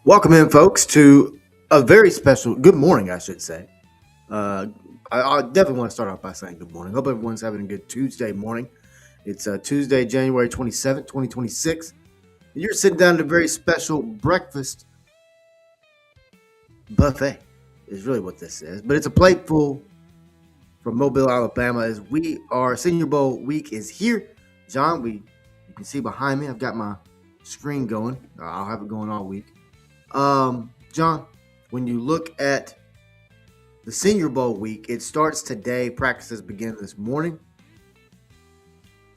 Welcome in, folks, to a very special good morning, I should say. Uh, I definitely want to start off by saying good morning. Hope everyone's having a good Tuesday morning. It's Tuesday, January 27th, 2026. And you're sitting down at a very special breakfast buffet, is really what this is. But it's a plate full from Mobile, Alabama, as Senior Bowl week is here. John, you can see behind me, I've got my screen going. I'll have it going all week. John, when you look at the Senior Bowl week, it starts today. Practices begin this morning,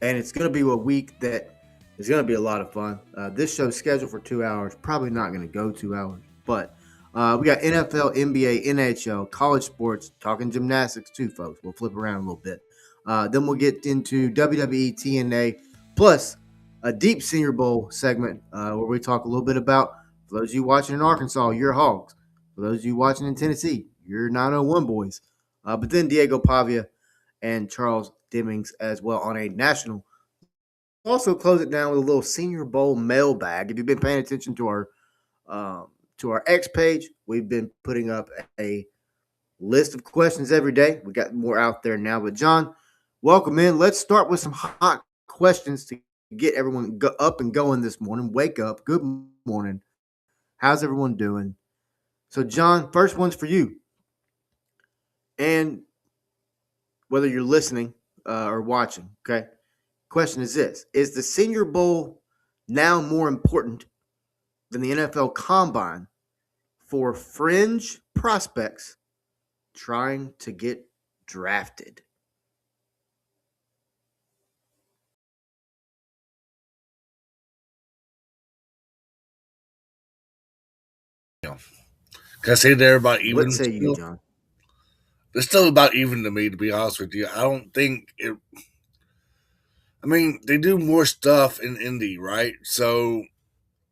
and it's going to be a week that is going to be a lot of fun. This show's scheduled for 2 hours. Probably not going to go 2 hours, but we got NFL, NBA, NHL, college sports, talking gymnastics too, folks. We'll flip around a little bit. Then we'll get into WWE, TNA, plus a deep Senior Bowl segment where we talk a little bit about, for those of you watching in Arkansas, your Hogs. For those of you watching in Tennessee, your 901 boys. But then Diego Pavia and Charles Demings as well on a national. Also close it down with a little Senior Bowl mailbag. If you've been paying attention to our X page, we've been putting up a list of questions every day. We got more out there now. But John, welcome in. Let's start with some hot questions to get everyone up and going this morning. Wake up. Good morning. How's everyone doing? So, John, first one's for you. And whether you're listening or watching, okay? Question is this: is the Senior Bowl now more important than the NFL Combine for fringe prospects trying to get drafted? Can I say they're about What even say you, still? John? They're still about even to me, to be honest with you. I don't think it. I mean, they do more stuff in indie, right? So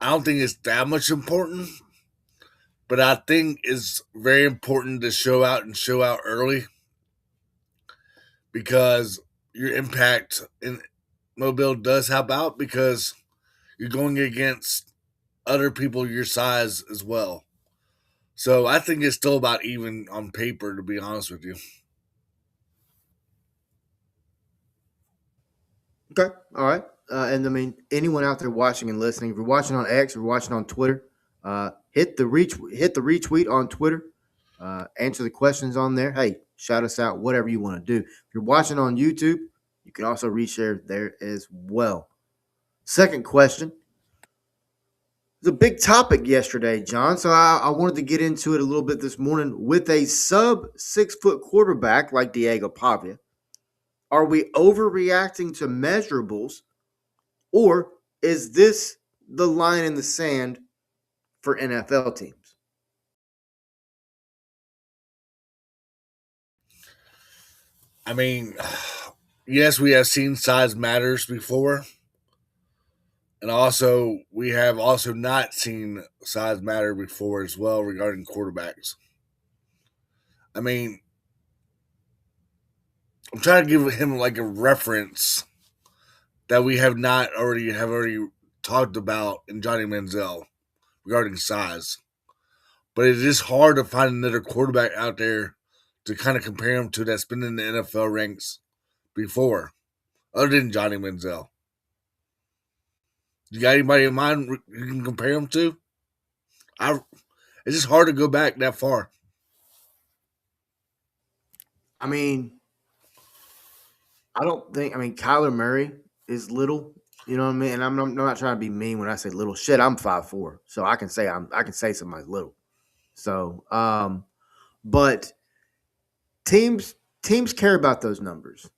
I don't think it's that much important, but I think it's very important to show out and show out early because your impact in mobile does help out because you're going against other people your size as well. So I think it's still about even on paper, to be honest with you. Okay, all right. And I mean, anyone out there watching and listening, if you're watching on X, if you're watching on Twitter, hit the retweet on Twitter. Answer the questions on there. Hey, shout us out, whatever you want to do. If you're watching on YouTube, you can also reshare there as well. Second question. It's a big topic yesterday, John. So I wanted to get into it a little bit this morning. With a sub 6 foot quarterback like Diego Pavia, are we overreacting to measurables, or is this the line in the sand for NFL teams? I mean, yes, we have seen size matters before, and also we have also not seen size matter before as well regarding quarterbacks. I mean, I'm trying to give him like a reference that we have already talked about in Johnny Manziel regarding size, but it is hard to find another quarterback out there to kind of compare him to that's been in the NFL ranks before, other than Johnny Manziel. You got anybody in mind you can compare him to? I It's just hard to go back that far. I mean, I don't think. I mean, Kyler Murray is little. You know what I mean? And I'm not trying to be mean when I say little. Shit, I'm 5'4", so I can say somebody's little. So, but teams care about those numbers.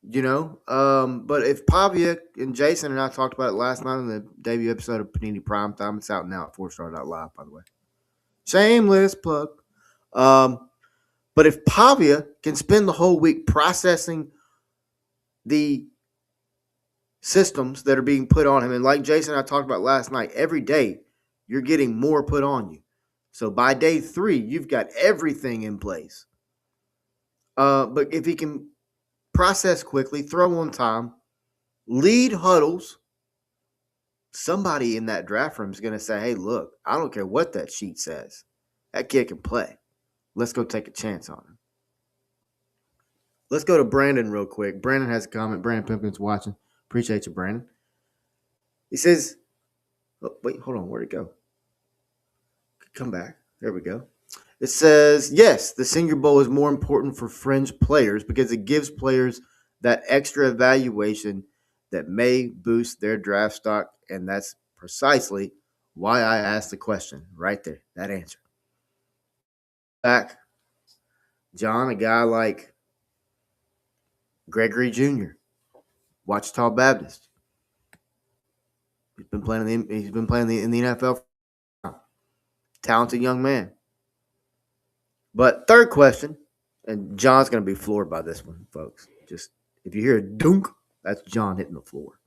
But if Pavia and Jason and I talked about it last night on the debut episode of Panini Primetime, it's out now at 4star.live, by the way. Shameless plug. Um, but if Pavia can spend the whole week processing the systems that are being put on him, and like Jason and I talked about last night, every day you're getting more put on you. So by day 3, you've got everything in place. But if he can process quickly, throw on time, lead huddles, somebody in that draft room is going to say, hey, look, I don't care what that sheet says. That kid can play. Let's go take a chance on him. Let's go to Brandon real quick. Brandon has a comment. Brandon Pimpkin's watching. Appreciate you, Brandon. He says, oh, wait, hold on. Where'd it go? Come back. There we go. It says, yes, the Senior Bowl is more important for fringe players because it gives players that extra evaluation that may boost their draft stock. And that's precisely why I asked the question right there, that answer. Back, John, a guy like Gregory Jr., Wichita Baptist. He's been playing in the NFL. Talented young man. But third question, and John's going to be floored by this one, folks. Just if you hear a dunk, that's John hitting the floor.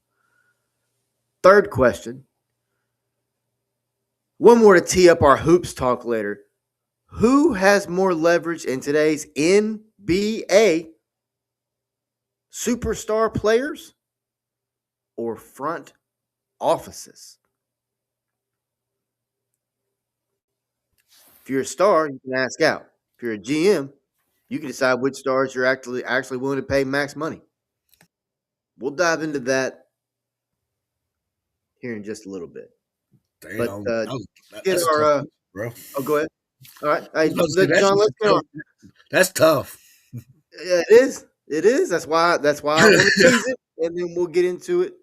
Third question. One more to tee up our hoops talk later. Who has more leverage in today's NBA? Superstar players or front offices? If you're a star, you can ask out. If you're a GM, you can decide which stars you're actually willing to pay max money. We'll dive into that here in just a little bit. Damn, But get that's our tough, bro. oh, go ahead. All right, hey, That's, John, let's get on. That's tough. Yeah, it is. It is. That's why I want to tease it, and then we'll get into it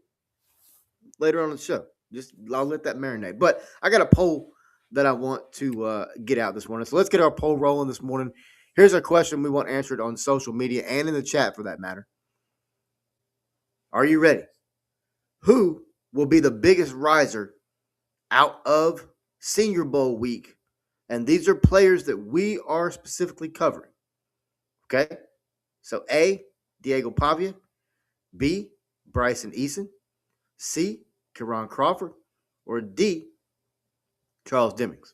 later on the show. Just I'll let that marinate. But I got a poll that I want to get out this morning. So let's get our poll rolling this morning. Here's our question we want answered on social media and in the chat for that matter. Are you ready? Who will be the biggest riser out of Senior Bowl week? And these are players that we are specifically covering. Okay? So A, Diego Pavia. B, Bryson Eason. C, Karan Crawford. Or D, Charles Demings.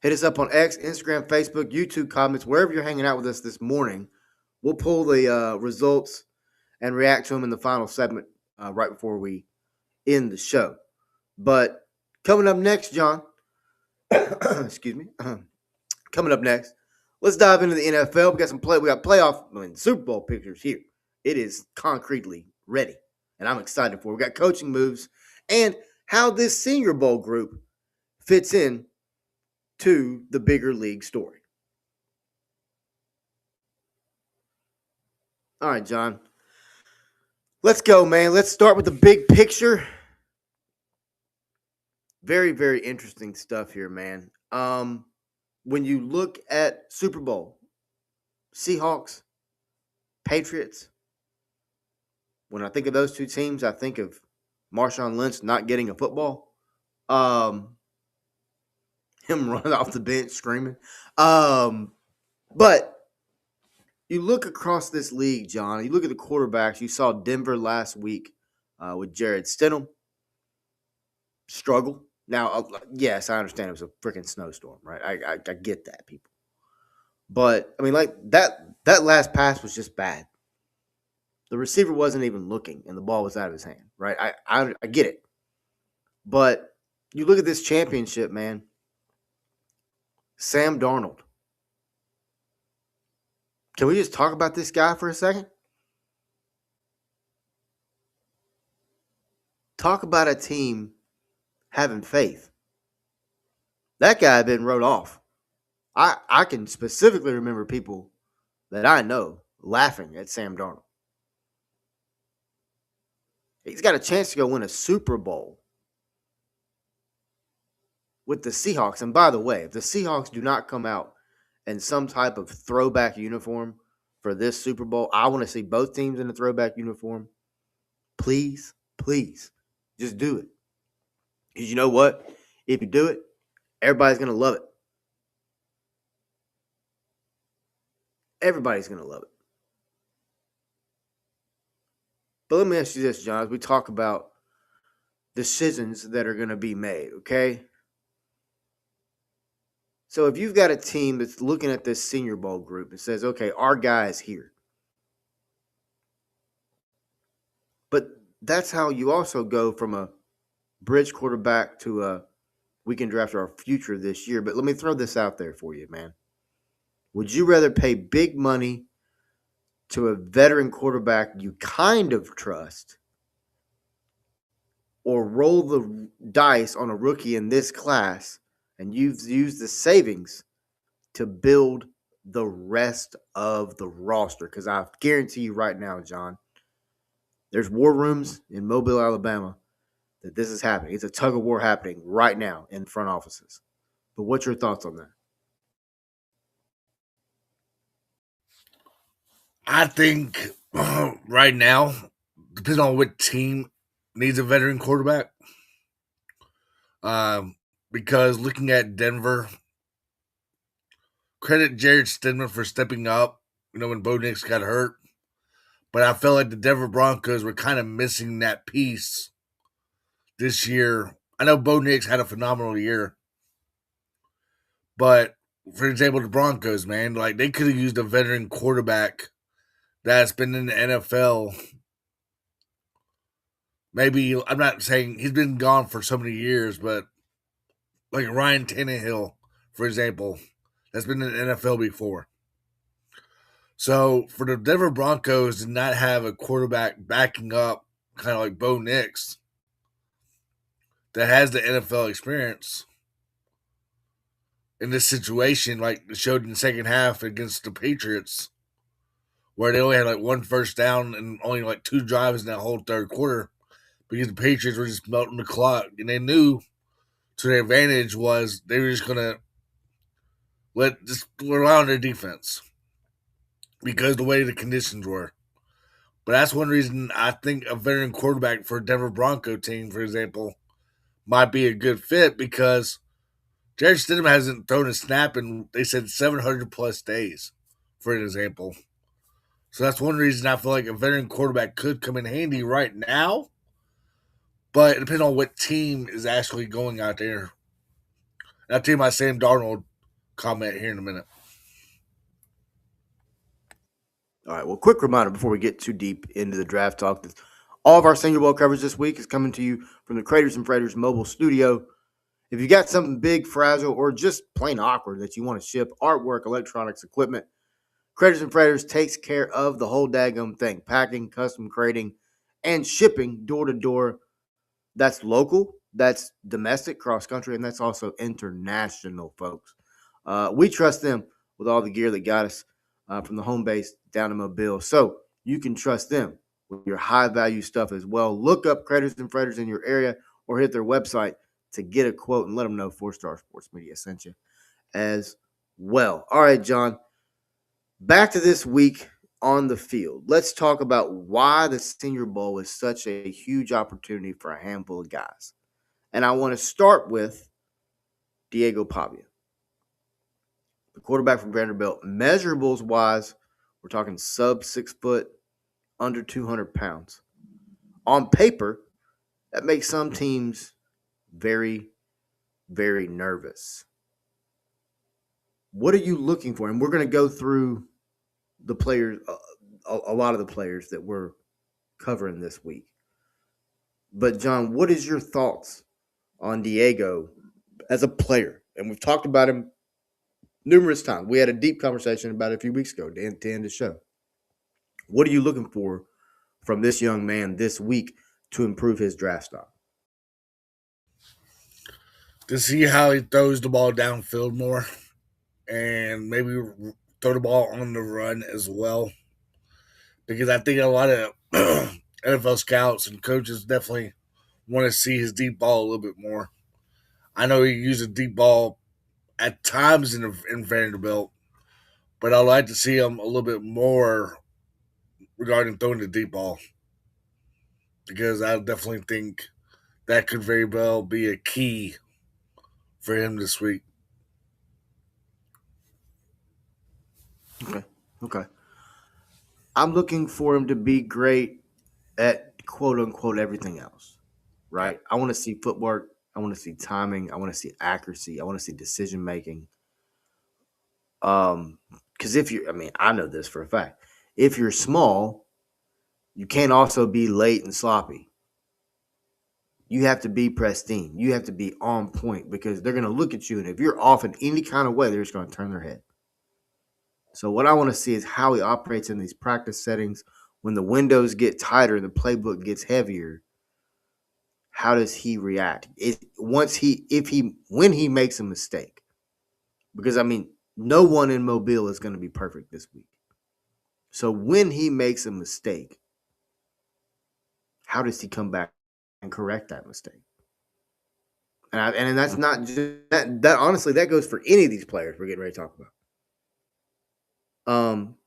Hit us up on X, Instagram, Facebook, YouTube comments, wherever you're hanging out with us this morning. We'll pull the results and react to them in the final segment right before we end the show. But coming up next, John, excuse me, coming up next, let's dive into the NFL. We got playoff, Super Bowl pictures here. It is concretely ready, and I'm excited for it. We got coaching moves and how this Senior Bowl group fits in to the bigger league story. All right, John. Let's go, man. Let's start with the big picture. Very, very interesting stuff here, man. When you look at Super Bowl, Seahawks, Patriots, when I think of those two teams, I think of Marshawn Lynch not getting a football. Him running off the bench screaming. But you look across this league, John, you look at the quarterbacks. You saw Denver last week with Jared Stidham struggle. Now, yes, I understand it was a freaking snowstorm, right? I get that, people. But, I mean, like, that last pass was just bad. The receiver wasn't even looking, and the ball was out of his hand, right? I get it. But you look at this championship, man. Sam Darnold. Can we just talk about this guy for a second? Talk about a team having faith. That guy had been wrote off. I can specifically remember people that I know laughing at Sam Darnold. He's got a chance to go win a Super Bowl with the Seahawks. And by the way, if the Seahawks do not come out in some type of throwback uniform for this Super Bowl, I want to see both teams in a throwback uniform. Please, please, just do it. Because you know what? If you do it, everybody's going to love it. Everybody's going to love it. But let me ask you this, John, as we talk about decisions that are going to be made, okay? So if you've got a team that's looking at this Senior Bowl group and says, okay, our guy is here. But that's how you also go from a bridge quarterback to a we can draft our future this year. But let me throw this out there for you, man. Would you rather pay big money to a veteran quarterback you kind of trust or roll the dice on a rookie in this class and you've used the savings to build the rest of the roster? Because I guarantee you right now, John, there's war rooms in Mobile, Alabama that this is happening. It's a tug of war happening right now in front offices. But what's your thoughts on that? I think right now, depending on what team needs a veteran quarterback, um, because looking at Denver, credit Jared Stidham for stepping up, when Bo Nix got hurt. But I felt like the Denver Broncos were kind of missing that piece this year. I know Bo Nix had a phenomenal year, but for example, the Broncos, man, like they could have used a veteran quarterback that's been in the NFL. Maybe I'm not saying he's been gone for so many years, but like Ryan Tannehill, for example, that's been in the NFL before. So for the Denver Broncos to not have a quarterback backing up, kind of like Bo Nix, that has the NFL experience in this situation, like it showed in the second half against the Patriots, where they only had like one first down and only like two drives in that whole third quarter because the Patriots were just melting the clock, and they knew to their advantage was they were just gonna just rely on their defense because the way the conditions were. But that's one reason I think a veteran quarterback for a Denver Bronco team, for example, might be a good fit because Jared Stidham hasn't thrown a snap in, they said, 700 plus days, for an example. So that's one reason I feel like a veteran quarterback could come in handy right now. But it depends on what team is actually going out there. And I'll tell you my Sam Darnold comment here in a minute. All right. Well, quick reminder before we get too deep into the draft talk. All of our Senior Bowl coverage this week is coming to you from the Craters and Freighters mobile studio. If you got something big, fragile, or just plain awkward that you want to ship, artwork, electronics, equipment, Craters and Freighters takes care of the whole daggum thing. Packing, custom crating, and shipping door to door. That's local, that's domestic, cross country, and that's also international, folks. We trust them with all the gear that got us from the home base down to Mobile. So you can trust them with your high value stuff as well. Look up Craters and Freighters in your area or hit their website to get a quote and let them know 4-Star Sports Media sent you as well. All right, John, back to this week on the field. Let's talk about why the Senior Bowl is such a huge opportunity for a handful of guys. And I want to start with Diego Pavia, the quarterback from Vanderbilt. Measurables wise, we're talking sub 6 foot, under 200 pounds. On paper, that makes some teams very, very nervous. What are you looking for? And we're going to go through the players, a lot of the players that we're covering this week. But, John, what is your thoughts on Diego as a player? And we've talked about him numerous times. We had a deep conversation about it a few weeks ago to end the show. What are you looking for from this young man this week to improve his draft stock? To see how he throws the ball downfield more and maybe throw the ball on the run as well. Because I think a lot of NFL scouts and coaches definitely want to see his deep ball a little bit more. I know he used a deep ball at times in Vanderbilt, but I'd like to see him a little bit more regarding throwing the deep ball because I definitely think that could very well be a key for him this week. Okay. I'm looking for him to be great at quote unquote everything else, right? I want to see footwork. I want to see timing. I want to see accuracy. I want to see decision making. Because I know this for a fact. If you're small, you can't also be late and sloppy. you have to be pristine. You have to be on point because they're going to look at you. And if you're off in any kind of way, they're just going to turn their head. So what I want to see is how he operates in these practice settings when the windows get tighter and the playbook gets heavier. How does he react? When he makes a mistake? Because I mean, no one in Mobile is going to be perfect this week. So when he makes a mistake, how does he come back and correct that mistake? And that's not just that honestly, that goes for any of these players we're getting ready to talk about.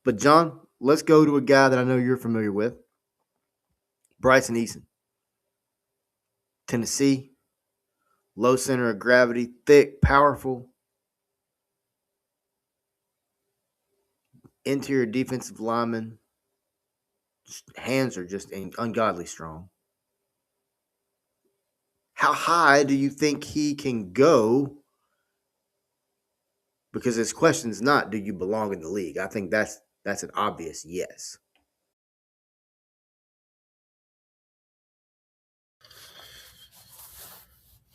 But John, let's go to a guy that I know you're familiar with, Bryson Eason. Tennessee, low center of gravity, thick, powerful. Interior defensive lineman. Hands are just ungodly strong. How high do you think he can go? Because his question is not, do you belong in the league? I think that's an obvious yes.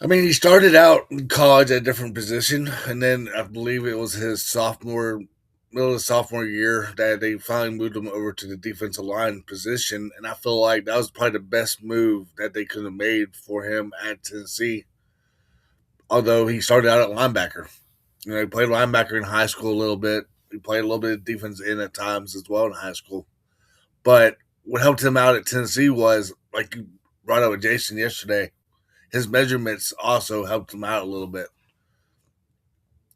I mean, he started out in college at a different position, and then I believe it was his middle of the sophomore year that they finally moved him over to the defensive line position, and I feel like that was probably the best move that they could have made for him at Tennessee. Although he started out at linebacker, he played linebacker in high school a little bit. He played a little bit of defense in at times as well in high school. But what helped him out at Tennessee was, like you brought up with Jason yesterday, his measurements also helped him out a little bit.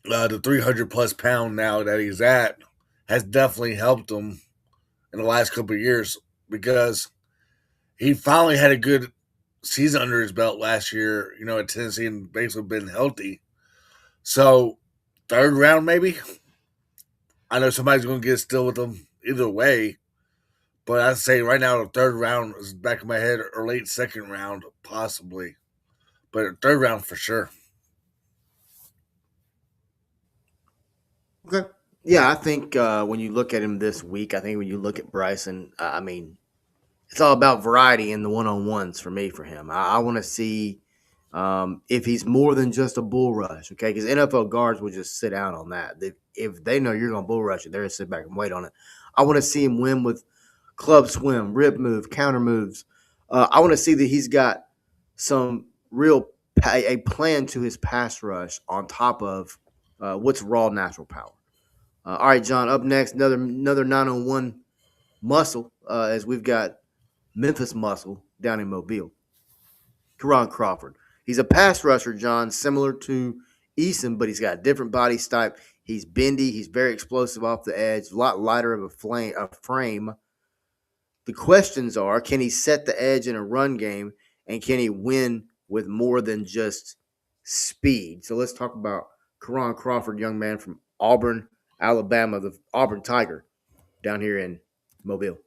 The 300 plus pound now that he's at has definitely helped him in the last couple of years because he finally had a good season under his belt last year, at Tennessee and basically been healthy. So, third round maybe. I know somebody's going to get still with him either way, but I'd say right now the third round is back in my head, or late second round possibly, but third round for sure. Okay. Yeah, I think when you look at him this week, I think when you look at Bryson, I mean, it's all about variety in the one-on-ones for me for him. I want to see if he's more than just a bull rush, okay? Because NFL guards will just sit down on that. If they know you're going to bull rush it, they're going to sit back and wait on it. I want to see him win with club swim, rip move, counter moves. I want to see that he's got some a plan to his pass rush on top of what's raw natural power. All right, John. Up next, another 901 muscle as we've got Memphis Muscle down in Mobile. Karan Crawford. He's a pass rusher, John, similar to Eason, but he's got a different body type. He's bendy. He's very explosive off the edge, a lot lighter of a frame. The questions are, can he set the edge in a run game, and can he win with more than just speed? So let's talk about Karan Crawford, young man from Auburn, Alabama, the Auburn Tiger, down here in Mobile.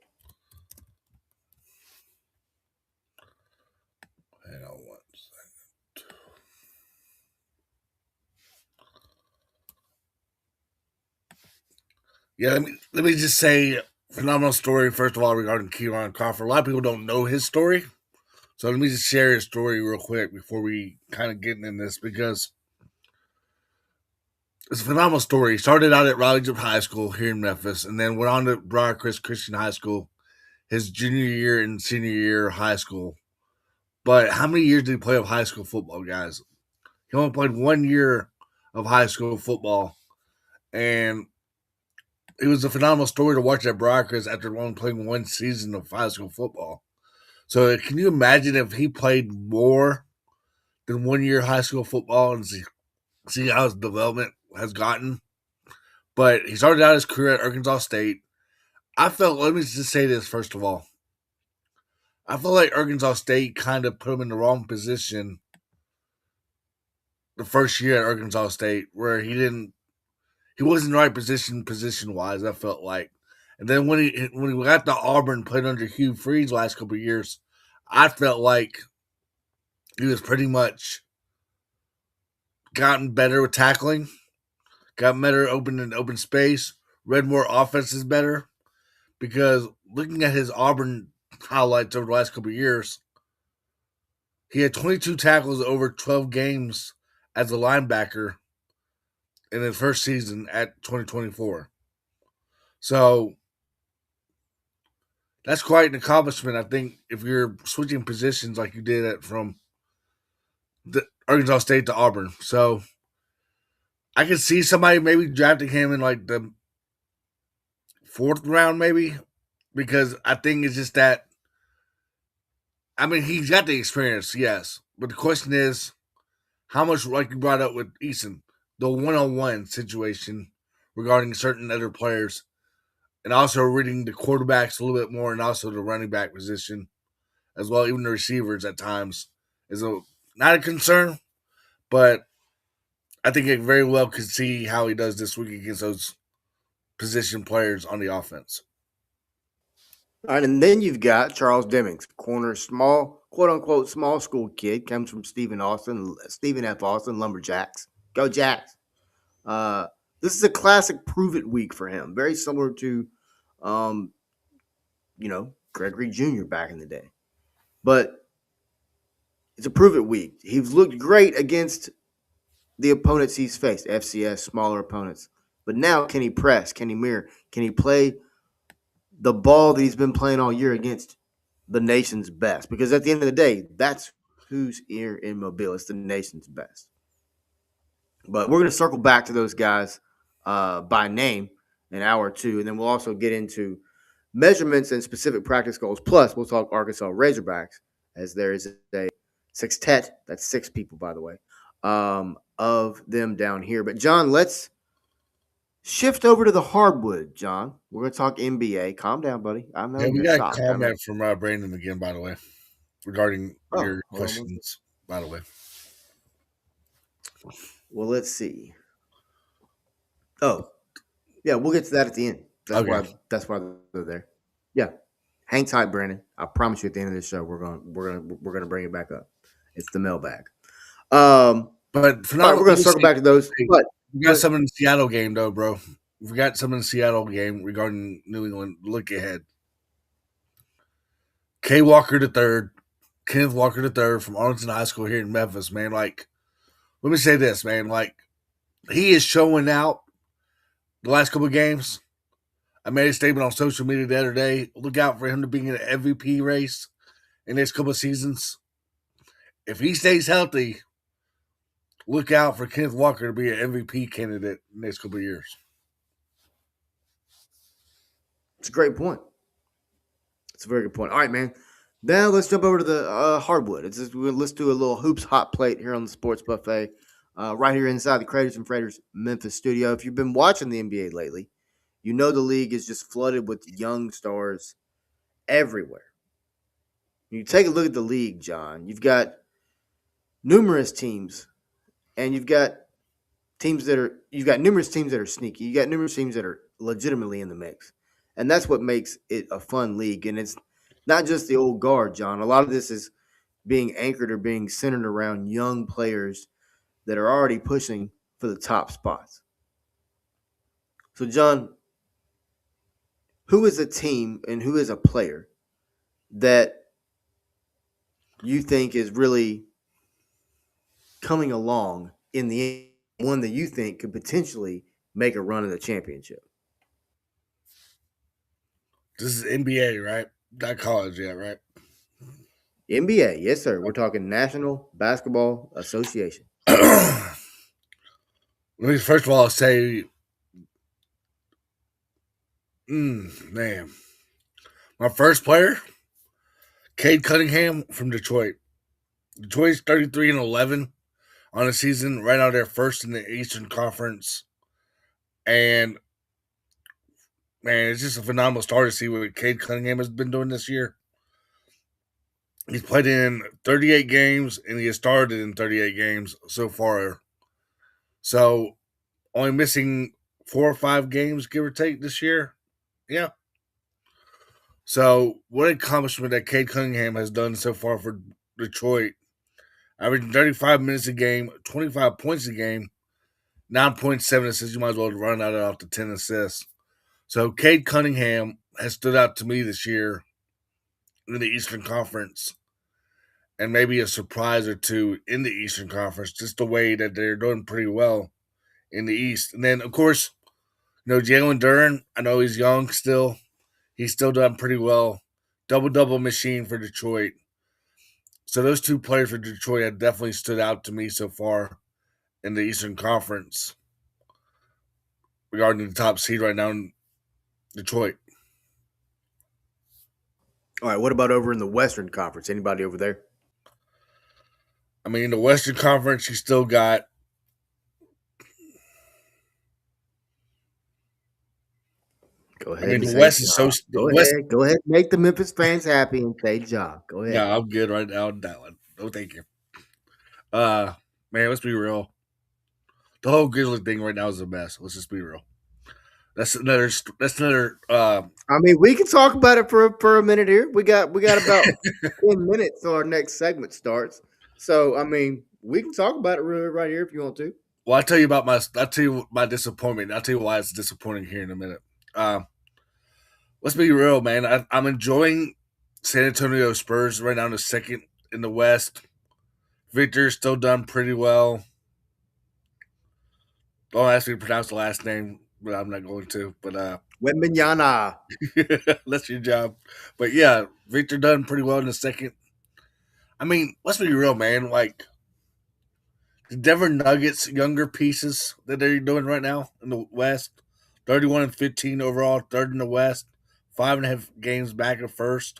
Hang on one second. Yeah, let me just say, phenomenal story, first of all, regarding Karan Crawford. A lot of people don't know his story. So let me just share his story real quick before we kind of get in this, because it's a phenomenal story. He started out at Raleigh High School here in Memphis, and then went on to Briarcrest Christian High School his junior year and senior year of high school. But how many years did he play of high school football, guys? He only played 1 year of high school football, and it was a phenomenal story to watch at Briarcrest after only playing one season of high school football. So can you imagine if he played more than 1 year high school football and see how his development has gotten? But he started out his career at Arkansas State. Let me just say this first of all. I feel like Arkansas State kind of put him in the wrong position the first year at Arkansas State, where he wasn't in the right position wise, I felt like. And then when he got to Auburn, played under Hugh Freeze last couple of years, I felt like he was pretty much gotten better with tackling, got better in open space, read more offenses better. Because looking at his Auburn highlights over the last couple of years, He had 22 tackles over 12 games as a linebacker in his first season at 2024. So that's quite an accomplishment, I think, if you're switching positions like you did from the Arkansas State to Auburn. So I could see somebody maybe drafting him in like the fourth round, maybe, because I think it's just that. I mean, he's got the experience, yes, but the question is how much, like you brought up with Eason, the one-on-one situation regarding certain other players, and also reading the quarterbacks a little bit more, and also the running back position as well, even the receivers at times is not a concern, but I think it very well could see how he does this week against those position players on the offense. All right, and then you've got Charles Demings, corner, small, quote unquote, small school kid, comes from Stephen F. Austin, Lumberjacks. Go Jacks. Uh, this is a classic prove it week for him, very similar to, um, Gregory Jr. back in the day. But it's a prove it week. He's looked great against the opponents he's faced, FCS, smaller opponents. But now, can he press? Can he mirror? Can he play the ball that he's been playing all year against the nation's best? Because at the end of the day, that's who's here in Mobile. It's the nation's best. But we're going to circle back to those guys by name in hour two, and then we'll also get into measurements and specific practice goals. Plus, we'll talk Arkansas Razorbacks, as there is a sextet. That's six people, by the way, of them down here. But John, let's shift over to the hardwood, John. We're going to talk NBA. Calm down, buddy. I know Yeah, we you're got a shocked. comment from Brandon again, by the way, regarding your Hold on. questions, by the way. Well, let's see. Oh, yeah, we'll get to that at the end. That's why they're there. Yeah, hang tight, Brandon. I promise you, at the end of this show, we're gonna bring it back up. It's the mailbag. But for all right, now, we're gonna circle back to those. But we got some in the Seattle game, though, bro. We got some in the Seattle game regarding New England. Look ahead. Kenneth Walker III from Arlington High School here in Memphis, man. Like, let me say this, man. Like, he is showing out the last couple of games. I made a statement on social media the other day. Look out for him to be in an MVP race in the next couple of seasons. If he stays healthy, look out for Kenneth Walker to be an MVP candidate in the next couple of years. it's a great point. It's a very good point. All right, man. Now let's jump over to the hardwood. Let's do a little hoops hot plate here on the Sports Buffet, right here inside the Craters and Freighters Memphis studio. If you've been watching the NBA lately, you know the league is just flooded with young stars everywhere. You take a look at the league, John. You've got numerous teams, and you've got numerous teams that are sneaky. You got numerous teams that are legitimately in the mix, and that's what makes it a fun league. And it's not just the old guard, John. A lot of this is being anchored or being centered around young players that are already pushing for the top spots. So, John, who is a team and who is a player that you think is really coming along in the one that you think could potentially make a run in the championship? This is NBA, right? Not college yet, right? NBA, yes, sir. We're talking National Basketball Association. Let me first of all say, man, my first player, Cade Cunningham from Detroit. Detroit's 33-11 on the season, right out there first in the Eastern Conference, and man, it's just a phenomenal start to see what Cade Cunningham has been doing this year. He's played in 38 games, and he has started in 38 games so far. So, only missing 4 or 5 games, give or take, this year. Yeah. So, what an accomplishment that Cade Cunningham has done so far for Detroit. Averaging 35 minutes a game, 25 points a game, 9.7 assists. You might as well run that off to 10 assists. So, Cade Cunningham has stood out to me this year in the Eastern Conference and maybe a surprise or two in the Eastern Conference, just the way that they're doing pretty well in the East. And then, of course, Jalen Duren, I know he's young still. He's still done pretty well. Double machine for Detroit. So those two players for Detroit have definitely stood out to me so far in the Eastern Conference regarding the top seed right now in Detroit. All right, what about over in the Western Conference? Anybody over there? I mean, the Western Conference, you still got. Go I ahead mean, and the say West is Ja. so. Go West. ahead. Go ahead. Make the Memphis fans happy and say Ja. Go ahead. No, I'm good right now on that one. No, thank you. Uh, man, let's be real. The whole Grizzlies thing right now is a mess. Let's just be real. That's another. That's another. I mean, we can talk about it for a minute here. We got about 10 minutes till our next segment starts. So I mean, we can talk about it right here if you want to. Well, I'll tell you my disappointment. I'll tell you why it's disappointing here in a minute. Let's be real, man. I'm enjoying San Antonio Spurs right now in the second in the West. Victor's still done pretty well. Don't ask me to pronounce the last name, but I'm not going to. But Wembanyama. that's your job. But yeah, Victor done pretty well in the second. I mean, let's be real, man. Like the Denver Nuggets younger pieces that they're doing right now in the West, 31-15 overall, third in the West, 5.5 games back at first.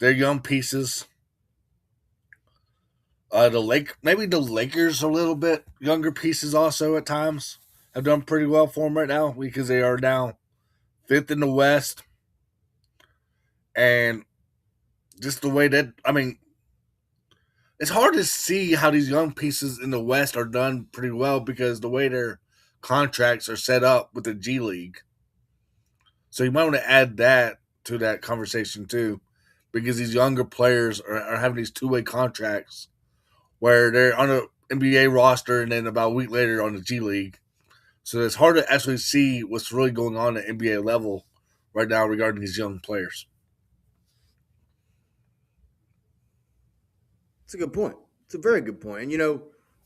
They're young pieces. Maybe the Lakers a little bit younger pieces also at times have done pretty well for them right now because they are now fifth in the West, and just the way that it's hard to see how these young pieces in the West are done pretty well because the way their contracts are set up with the G League. So you might want to add that to that conversation too, because these younger players are having these two-way contracts where they're on an NBA roster and then about a week later on the G League. So it's hard to actually see what's really going on at NBA level right now regarding these young players. It's a good point. It's a very good point. And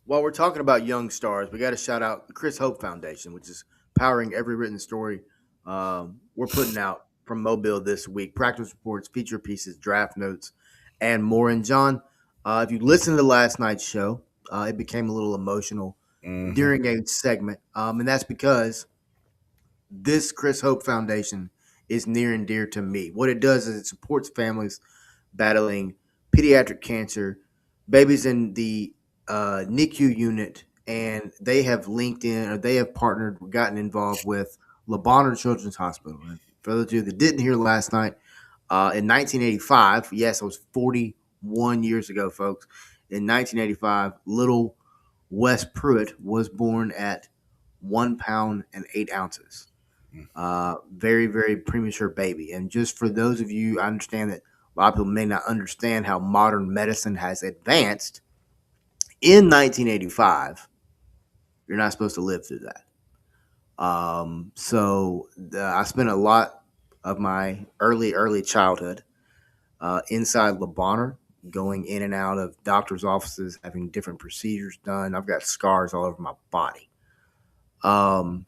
while we're talking about young stars, we got to shout out the Chris Hope Foundation, which is powering every written story we're putting out from Mobile this week. Practice reports, feature pieces, draft notes, and more. And John, if you listened to last night's show, it became a little emotional during a segment, and that's because this Chris Hope Foundation is near and dear to me. What it does is it supports families battling pediatric cancer, babies in the NICU unit, and they have linked in or they have partnered, gotten involved with Le Bonheur Children's Hospital. And for those of you that didn't hear last night, in 1985, yes, it was 41 years ago, folks. In 1985, little Wes Pruitt was born at 1 pound and 8 ounces. Very, very premature baby. And just for those of you, I understand that a lot of people may not understand how modern medicine has advanced. In 1985, you're not supposed to live through that. I spent a lot of my early childhood inside Le Bonheur, going in and out of doctors' offices, having different procedures done. I've got scars all over my body. Um,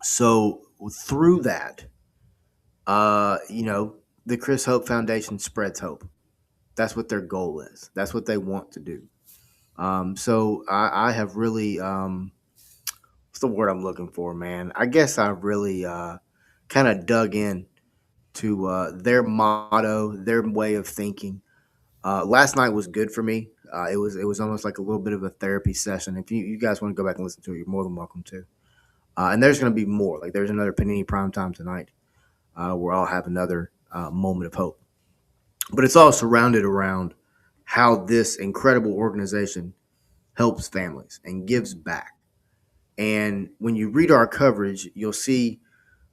so through that, the Chris Hope Foundation spreads hope. That's what their goal is. That's what they want to do. So I have really, what's the word I'm looking for, man? I guess I really kind of dug in to their motto, their way of thinking. Last night was good for me. It was almost like a little bit of a therapy session. If you guys want to go back and listen to it, you're more than welcome to. And there's going to be more. Like there's another Panini Prime Time tonight where I'll have another moment of hope. But it's all surrounded around how this incredible organization helps families and gives back. And when you read our coverage, you'll see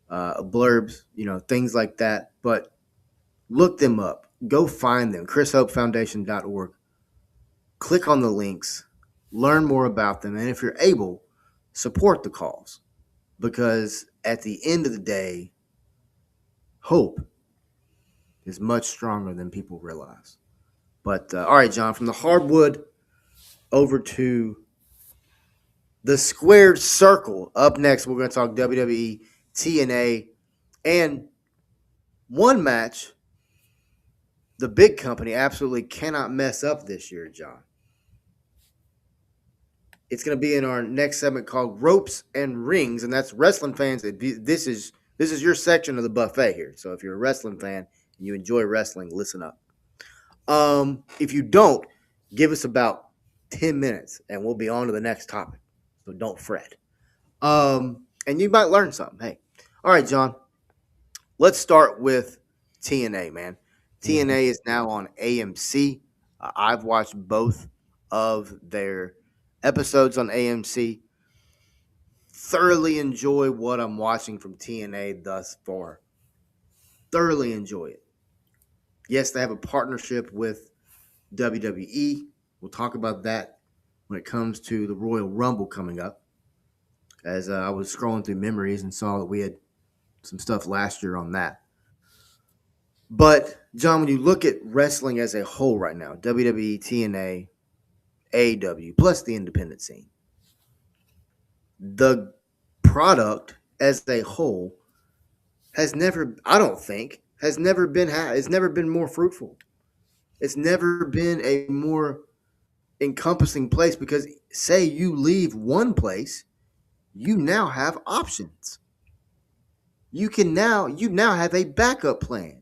blurbs, things like that. But look them up. Go find them. ChrisHopeFoundation.org. Click on the links. Learn more about them. And if you're able, support the cause. Because at the end of the day, hope is much stronger than people realize. But all right, John, from the hardwood over to the squared circle. Up next, we're going to talk WWE, TNA, and one match the big company absolutely cannot mess up this year, John. It's going to be in our next segment called Ropes and Rings, and that's wrestling fans. This is your section of the buffet here. So if you're a wrestling fan and you enjoy wrestling, listen up. If you don't, give us about 10 minutes and we'll be on to the next topic. So don't fret. And you might learn something. Hey. All right, John. Let's start with TNA, man. TNA is now on AMC. I've watched both of their episodes on AMC. Thoroughly enjoy what I'm watching from TNA thus far. Thoroughly enjoy it. Yes, they have a partnership with WWE. We'll talk about that when it comes to the Royal Rumble coming up. As I was scrolling through memories and saw that we had some stuff last year on that. But, John, when you look at wrestling as a whole right now, WWE, TNA, AEW, plus the independent scene, the product as a whole has never, I don't think, has never been it's never been more fruitful. It's never been a more encompassing place because say you leave one place, you now have options. You now have a backup plan.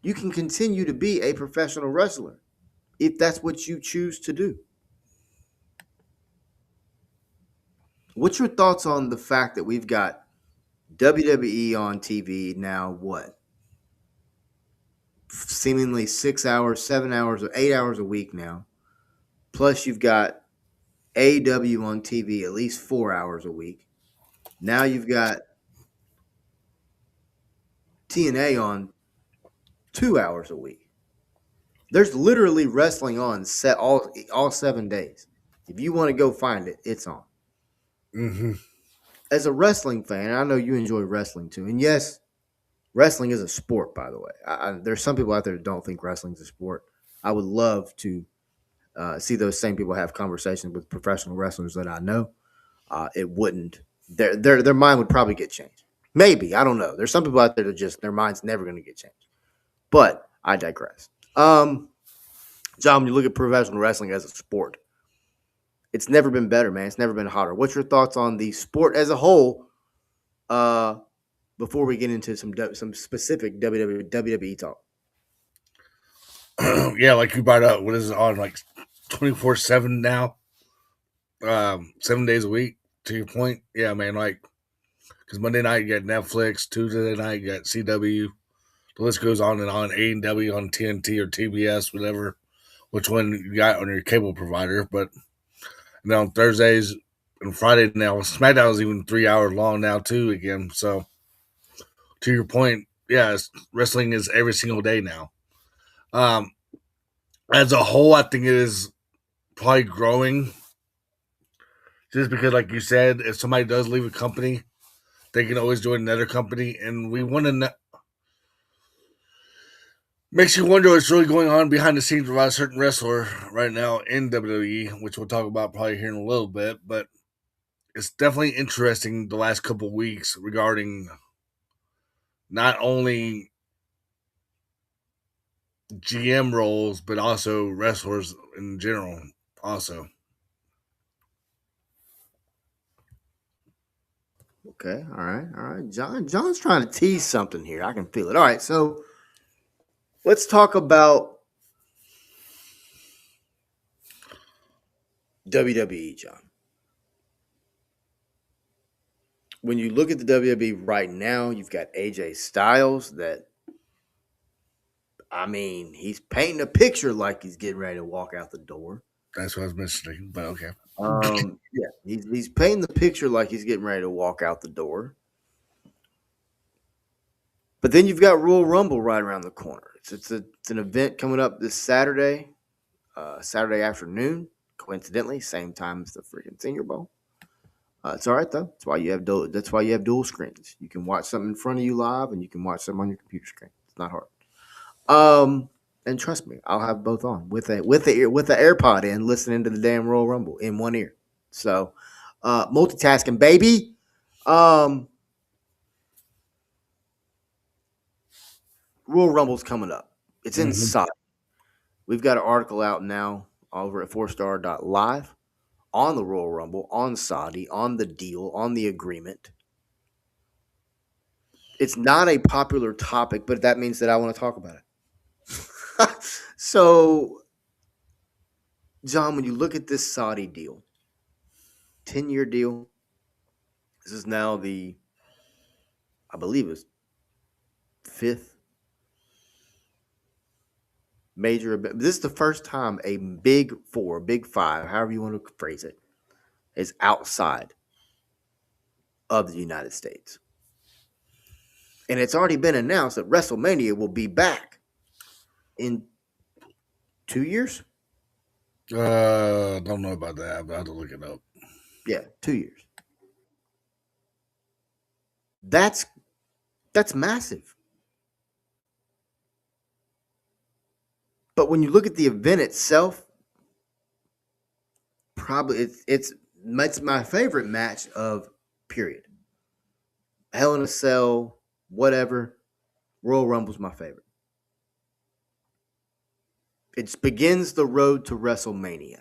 You can continue to be a professional wrestler if that's what you choose to do. What's your thoughts on the fact that we've got WWE on TV now, what? Seemingly 6 hours, 7 hours, or 8 hours a week now. Plus, you've got AEW on TV at least 4 hours a week. Now you've got TNA on 2 hours a week. There's literally wrestling on set all 7 days. If you want to go find it, it's on. Mm-hmm. As a wrestling fan, I know you enjoy wrestling too. And yes, wrestling is a sport, by the way. There's some people out there that don't think wrestling is a sport. I would love to see those same people have conversations with professional wrestlers that I know. It wouldn't. Their mind would probably get changed. Maybe, I don't know. There's some people out there that just their mind's never going to get changed. But I digress. John, when you look at professional wrestling as a sport, it's never been better, man. It's never been hotter. What's your thoughts on the sport as a whole? Before we get into some specific WWE talk. Yeah, like you brought up, what is it on, like 24/7 now? 7 days a week, to your point. Yeah, man, like, because Monday night you got Netflix, Tuesday night you got CW. The list goes on and on. AEW on TNT or TBS, whatever, which one you got on your cable provider. But on Thursdays and Friday now, SmackDown is even 3 hours long now too again. So to your point, yeah, wrestling is every single day now. As a whole, I think it is probably growing. Just because, like you said, if somebody does leave a company, they can always join another company, and we want to. Makes you wonder what's really going on behind the scenes with a certain wrestler right now in WWE, which we'll talk about probably here in a little bit. But it's definitely interesting the last couple of weeks regarding not only GM roles, but also wrestlers in general. Also, Okay, all right. John's trying to tease something here. I can feel it. All right, so let's talk about WWE, John. When you look at the WWE right now, you've got AJ Styles that, I mean, he's painting a picture like he's getting ready to walk out the door. that's what I was mentioning. But okay, Yeah, he's painting the picture like he's getting ready to walk out the door. But then you've got Royal Rumble right around the corner. It's an event coming up this Saturday, Saturday afternoon. Coincidentally, same time as the freaking Senior Bowl. It's all right though. That's why you have dual screens. You can watch something in front of you live, and you can watch something on your computer screen. It's not hard. And trust me, I'll have both on with the AirPod in, listening to the damn Royal Rumble in one ear. So, multitasking, baby. Um, Royal Rumble's coming up. It's Mm-hmm. inside. We've got an article out now over at 4star.live on the Royal Rumble, on Saudi, on the deal, on the agreement. It's not a popular topic, but that means that I want to talk about it. So, John, when you look at this Saudi deal, 10-year deal, this is now I believe it's fifth major event. This is the first time a big four, big five, however you want to phrase it, is outside of the United States. And it's already been announced that WrestleMania will be back in 2 years. Don't know about that. I'll have to look it up. Yeah, 2 years. That's massive. But when you look at the event itself, probably it's my favorite match of period. Hell in a Cell, whatever. Royal Rumble's my favorite. It begins the road to WrestleMania.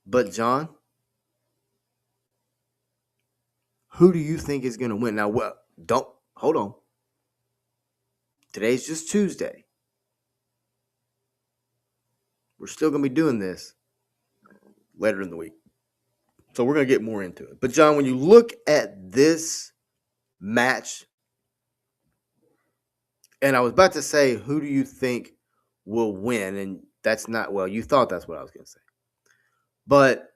But John, who do you think is going to win? Now, well, don't hold on. Today's just Tuesday. We're still going to be doing this later in the week. So we're going to get more into it. But John, when you look at this match, and I was about to say, who do you think will win? And that's not, well, you thought that's what I was going to say. But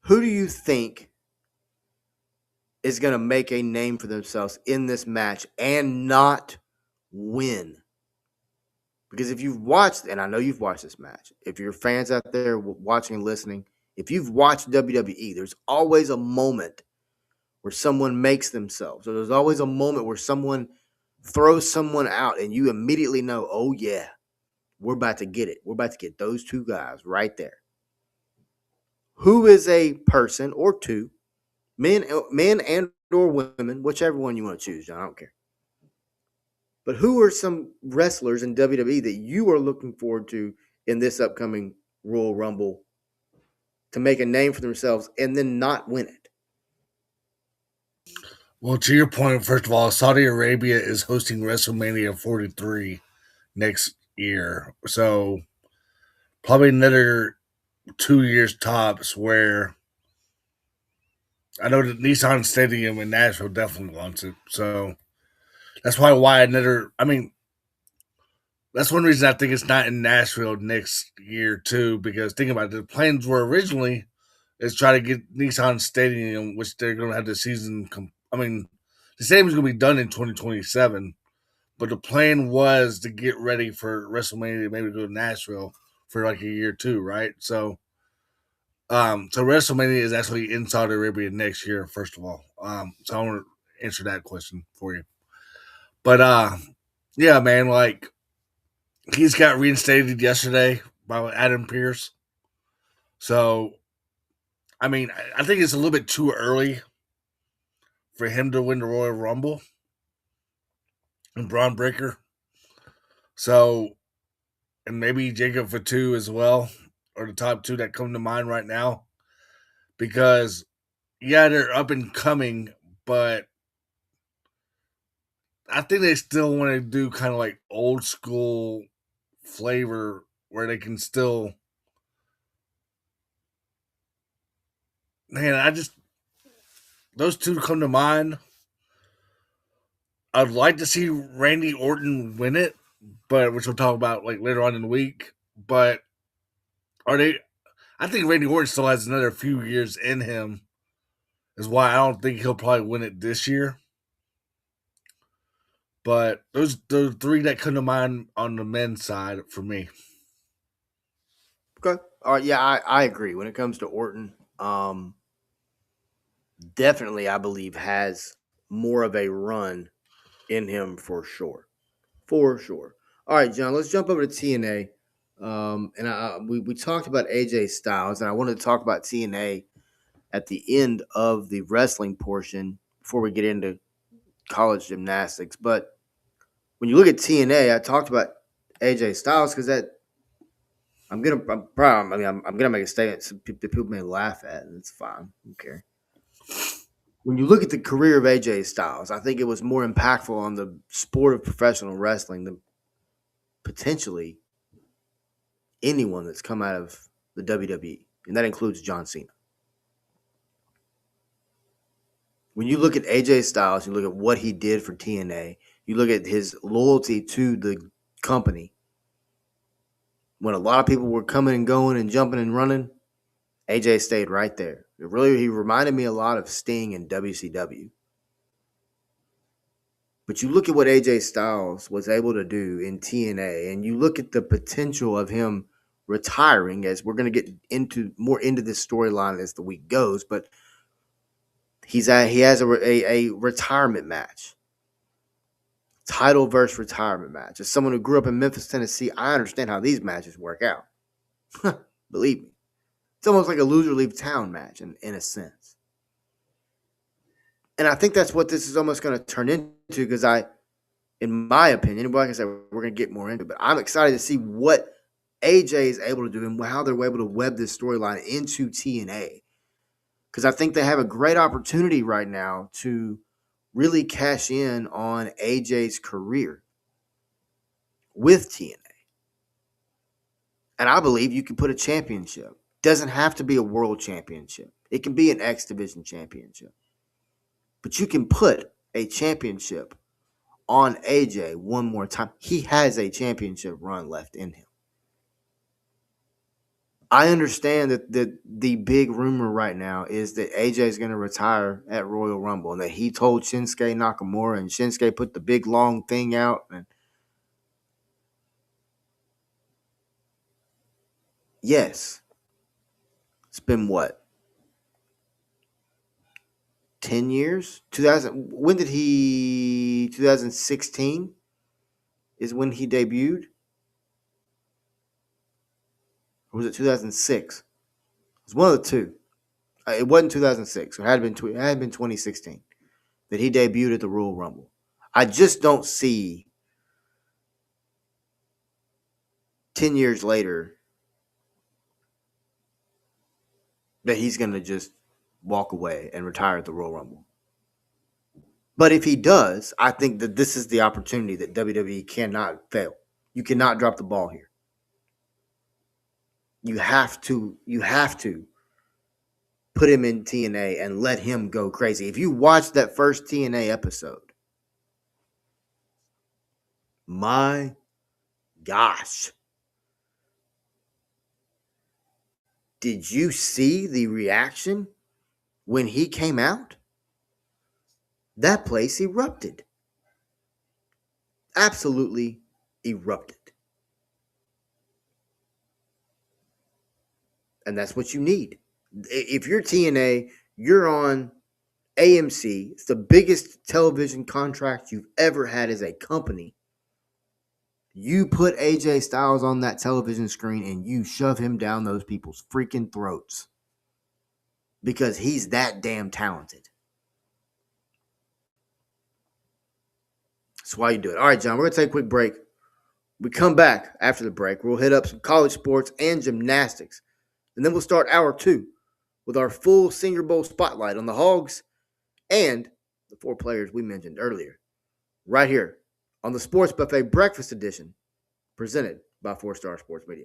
who do you think is going to make a name for themselves in this match and not win? Because if you've watched, and I know you've watched this match, if you're fans out there watching and listening, if you've watched WWE, there's always a moment where someone makes themselves. So there's always a moment where someone throws someone out and you immediately know, oh, yeah, we're about to get it. We're about to get those two guys right there. Who is a person or two, men and or women, whichever one you want to choose, John, I don't care. But who are some wrestlers in WWE that you are looking forward to in this upcoming Royal Rumble to make a name for themselves and then not win it? Well, to your point, first of all, Saudi Arabia is hosting WrestleMania 43 next year. So probably another 2 years tops where I know that Nissan Stadium in Nashville definitely wants it. So that's why another, I mean, that's one reason I think it's not in Nashville next year too, because think about it, the plans were originally is try to get Nissan Stadium, which they're going to have the season. The stadium's going to be done in 2027, but the plan was to get ready for WrestleMania, maybe go to Nashville for like a year or two, right? So WrestleMania is actually in Saudi Arabia next year. First of all, so I want to answer that question for you. But yeah, man, like he's got reinstated yesterday by Adam Pearce. So I mean, I think it's a little bit too early for him to win the Royal Rumble and Braun Breaker. So, and maybe Jacob Fatu as well, are the top two that come to mind right now. Because, yeah, they're up and coming, but I think they still want to do kind of like old school flavor where they can still. Man, those two come to mind. I'd like to see Randy Orton win it, but which we'll talk about like later on in the week. But are they? I think Randy Orton still has another few years in him. Is why I don't think he'll probably win it this year. But those the three that come to mind on the men's side for me. Okay. All right. Yeah, I agree. When it comes to Orton, definitely, I believe, has more of a run in him for sure. For sure. All right, John, let's jump over to TNA. We talked about AJ Styles, and I wanted to talk about TNA at the end of the wrestling portion before we get into college gymnastics. But when you look at TNA, I talked about AJ Styles because I'm gonna make a statement that people may laugh at, and it's fine. Okay. When you look at the career of AJ Styles, I think it was more impactful on the sport of professional wrestling than potentially anyone that's come out of the WWE, and that includes John Cena. When you look at AJ Styles, you look at what he did for TNA, you look at his loyalty to the company. When a lot of people were coming and going and jumping and running, AJ stayed right there. He reminded me a lot of Sting in WCW. But you look at what AJ Styles was able to do in TNA, and you look at the potential of him retiring, as we're going to get into this storyline as the week goes. But he has a retirement match, title versus retirement match. As someone who grew up in Memphis, Tennessee, I understand how these matches work out. Believe me, it's almost like a loser leave town match in a sense. And I think that's what this is almost going to turn into, because in my opinion, like I said, we're going to get more into it, but I'm excited to see what AJ is able to do and how they're able to web this storyline into TNA. Because I think they have a great opportunity right now to really cash in on AJ's career with TNA. And I believe you can put a championship. Doesn't have to be a world championship. It can be an X Division championship. But you can put a championship on AJ one more time. He has a championship run left in him. I understand that the big rumor right now is that AJ is going to retire at Royal Rumble, and that he told Shinsuke Nakamura, and Shinsuke put the big long thing out. And yes, it's been what? 10 years? 2016 is when he debuted? Or was it 2006? It was one of the two. It wasn't 2006. It had been 2016 that he debuted at the Royal Rumble. I just don't see 10 years later that he's going to just walk away and retire at the Royal Rumble. But if he does, I think that this is the opportunity that WWE cannot fail. You cannot drop the ball here. You have to put him in TNA and let him go crazy. If you watch that first TNA episode, my gosh. Did you see the reaction when he came out? That place erupted. Absolutely erupted. And that's what you need. If you're TNA, you're on AMC. It's the biggest television contract you've ever had as a company. You put AJ Styles on that television screen and you shove him down those people's freaking throats. Because he's that damn talented. That's why you do it. All right, John, we're going to take a quick break. We come back after the break. We'll hit up some college sports and gymnastics. And then we'll start hour 2 with our full Senior Bowl spotlight on the Hogs and the 4 players we mentioned earlier. Right here on the Sports Buffet Breakfast Edition, presented by 4 Star Sports Media.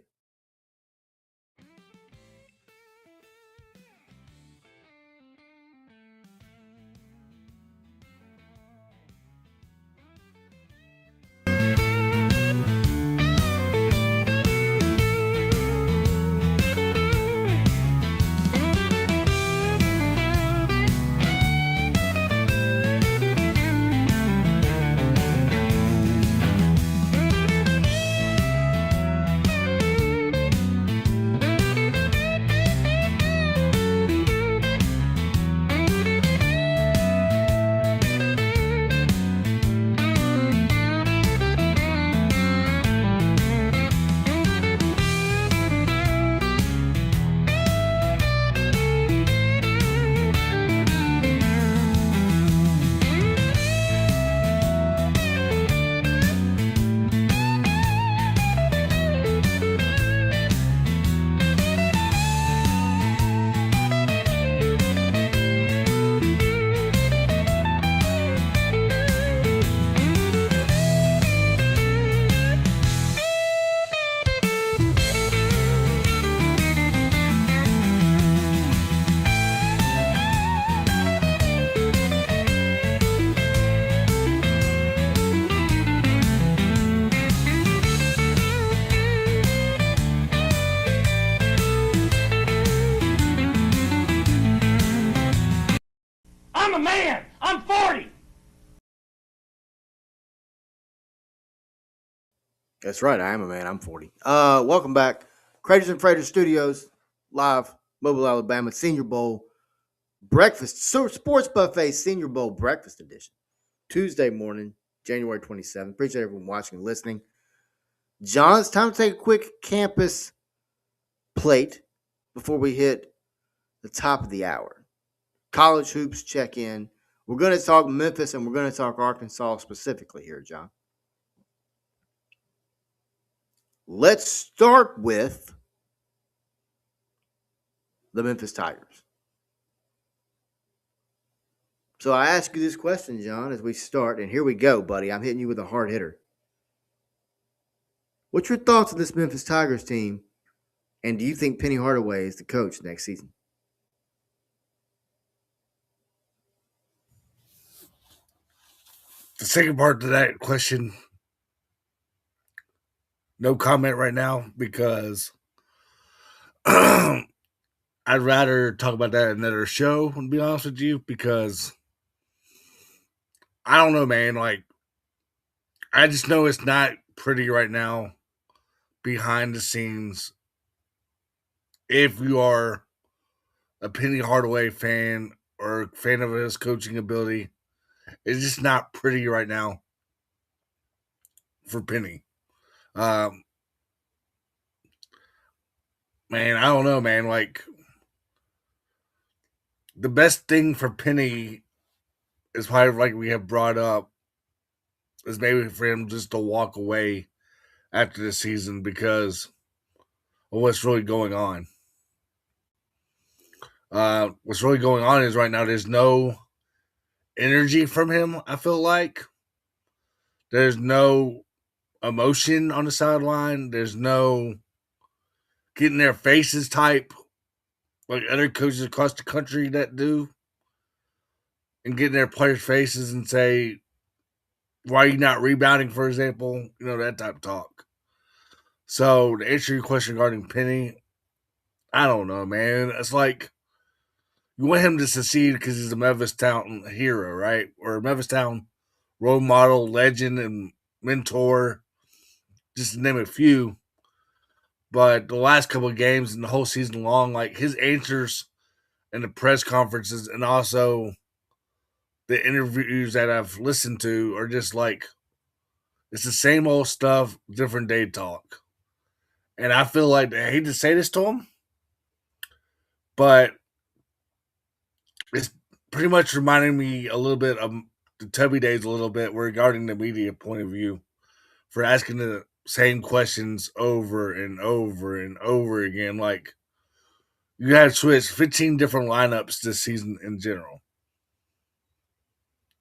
man. I'm 40. That's right. I am a man. I'm 40. Welcome back. Craters and Freighters Studios, live, Mobile, Alabama, Senior Bowl breakfast, sports buffet, Senior Bowl breakfast edition. Tuesday morning, January 27th. Appreciate everyone watching and listening. John, it's time to take a quick campus plate before we hit the top of the hour. College hoops check in. We're going to talk Memphis and we're going to talk Arkansas specifically here, John. Let's start with the Memphis Tigers. So I ask you this question, John, as we start, and here we go, buddy. I'm hitting you with a hard hitter. What's your thoughts on this Memphis Tigers team, and do you think Penny Hardaway is the coach next season? The second part to that question, no comment right now because I'd rather talk about that in another show, to be honest with you, because I don't know, man. Like, I just know it's not pretty right now behind the scenes. If you are a Penny Hardaway fan or a fan of his coaching ability, it's just not pretty right now for Penny. Man, I don't know, man. Like, the best thing for Penny is probably like we have brought up is maybe for him just to walk away after the season because of what's really going on. What's really going on is right now there's no energy from him, I feel like. There's no emotion on the sideline. There's no getting their faces type like other coaches across the country that do and getting their players' faces and say, why are you not rebounding, for example? You know, that type of talk. So to answer your question regarding Penny, I don't know, man. It's like you want him to succeed because he's a Memphis Town hero, right? Or a Memphis Town role model, legend, and mentor, just to name a few. But the last couple of games and the whole season long, like his answers in the press conferences and also the interviews that I've listened to are just like, it's the same old stuff, different day talk. And I feel like, I hate to say this to him, but it's pretty much reminding me a little bit of the Tubby days a little bit regarding the media point of view for asking the same questions over and over and over again. Like, you had switched 15 different lineups this season in general.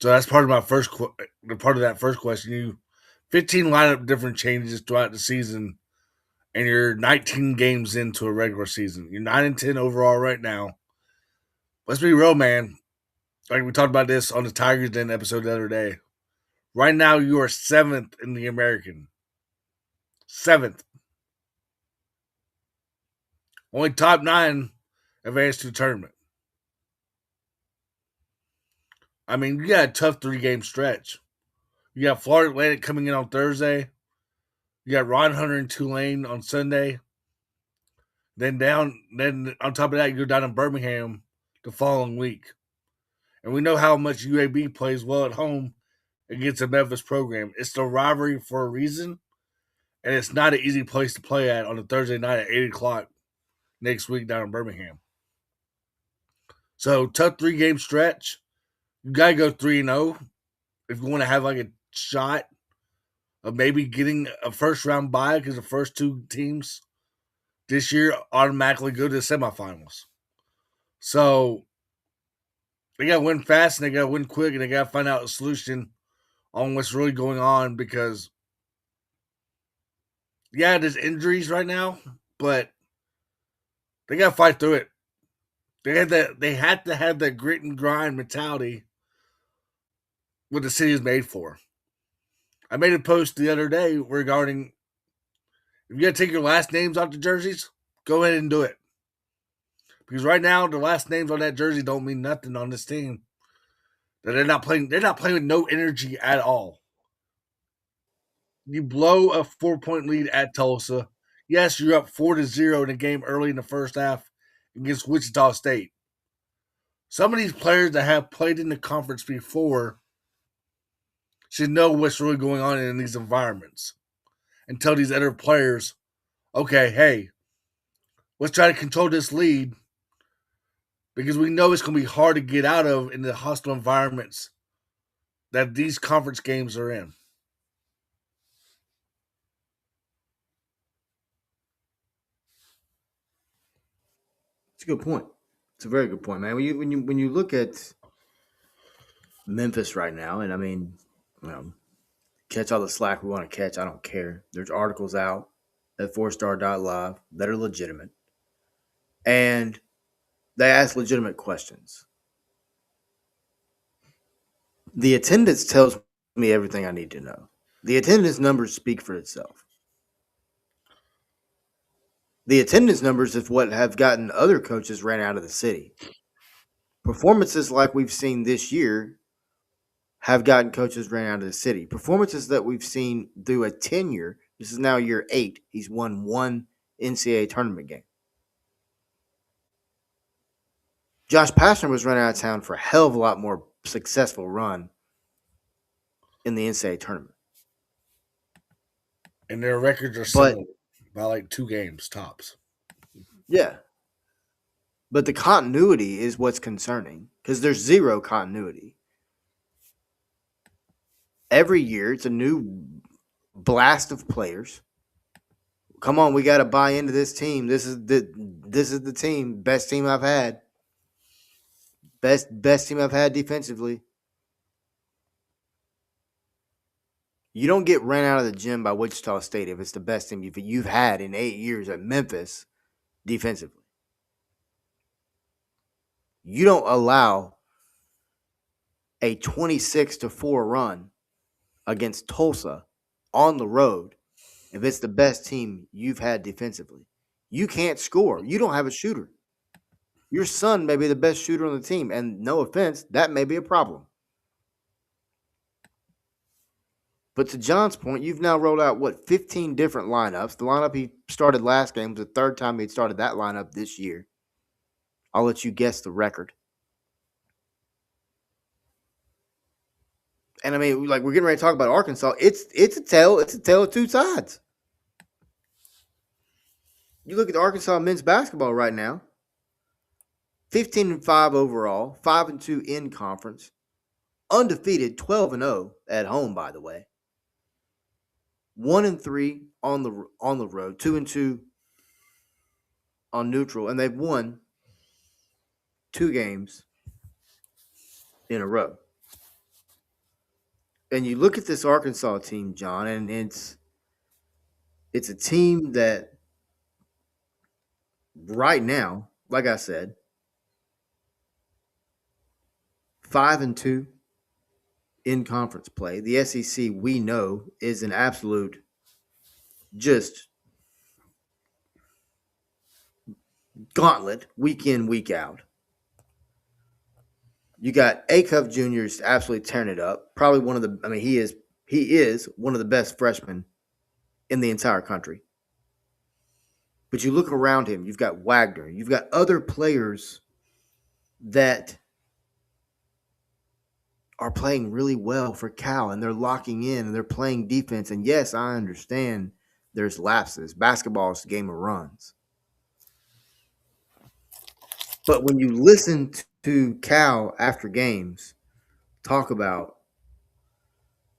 So that's part of my part of that first question. You 15 lineup different changes throughout the season, and you're 19 games into a regular season. You're 9-10 overall right now. Let's be real, man. Like we talked about this on the Tigers Den episode the other day. Right now, you are 7th in the American. 7th. Only top 9 advanced to the tournament. I mean, you got a tough 3-game stretch. You got Florida Atlantic coming in on Thursday. You got Ron Hunter and Tulane on Sunday. Then on top of that, you go down to Birmingham the following week. And we know how much UAB plays well at home against a Memphis program. It's the rivalry for a reason, and it's not an easy place to play at on a Thursday night at 8 o'clock next week down in Birmingham. So, tough 3-game stretch. You got to go 3-0 if you want to have like a shot of maybe getting a first-round bye because the first 2 teams this year automatically go to the semifinals. So, they got to win fast and they got to win quick and they got to find out a solution on what's really going on because, yeah, there's injuries right now, but they got to fight through it. They had to have that grit and grind mentality what the city is made for. I made a post the other day regarding if you got to take your last names off the jerseys, go ahead and do it. Because right now, the last names on that jersey don't mean nothing on this team. They're not playing. They're not playing with no energy at all. You blow a 4 point lead at Tulsa. Yes, you're up 4-0 in a game early in the first half against Wichita State. Some of these players that have played in the conference before should know what's really going on in these environments and tell these other players, okay, hey, let's try to control this lead because we know it's going to be hard to get out of in the hostile environments that these conference games are in. It's a good point. It's a very good point, man. When you look at Memphis right now, and I mean, you know, catch all the slack we want to catch. I don't care. There's articles out at 4star.live that are legitimate, and they ask legitimate questions. The attendance tells me everything I need to know. The attendance numbers speak for itself. The attendance numbers is what have gotten other coaches ran out of the city. Performances like we've seen this year have gotten coaches ran out of the city. Performances that we've seen through a tenure. This is now year 8. He's won one NCAA tournament game. Josh Pastner was run out of town for a hell of a lot more successful run in the NCAA tournament. And their records are similar by like 2 games tops. Yeah. But the continuity is what's concerning because there's zero continuity. Every year, it's a new blast of players. Come on, we got to buy into this team. This is the team, best team I've had. Best team I've had defensively. You don't get ran out of the gym by Wichita State if it's the best team you've had in 8 years at Memphis defensively. You don't allow a 26-4 run against Tulsa on the road if it's the best team you've had defensively. You can't score. You don't have a shooter. Your son may be the best shooter on the team, and no offense, that may be a problem. But to John's point, you've now rolled out, 15 different lineups. The lineup he started last game was the third time he'd started that lineup this year. I'll let you guess the record. And I mean, like, we're getting ready to talk about Arkansas. It's a tale of two sides. You look at the Arkansas men's basketball right now. 15-5 overall, 5-2 in conference, undefeated, 12-0 at home, by the way. 1-3 on the road, 2-2 on neutral, and they've won 2 games in a row. And you look at this Arkansas team, John, and it's a team that right now, like I said, 5-2 in conference play. The SEC, we know, is an absolute just gauntlet week in, week out. You got Acuff Jr. absolutely tearing it up. Probably one of the, I mean, he is one of the best freshmen in the entire country. But you look around him, you've got Wagner, you've got other players that are playing really well for Cal, and they're locking in and they're playing defense. And yes, I understand there's lapses. Basketball is a game of runs. But when you listen to Cal after games talk about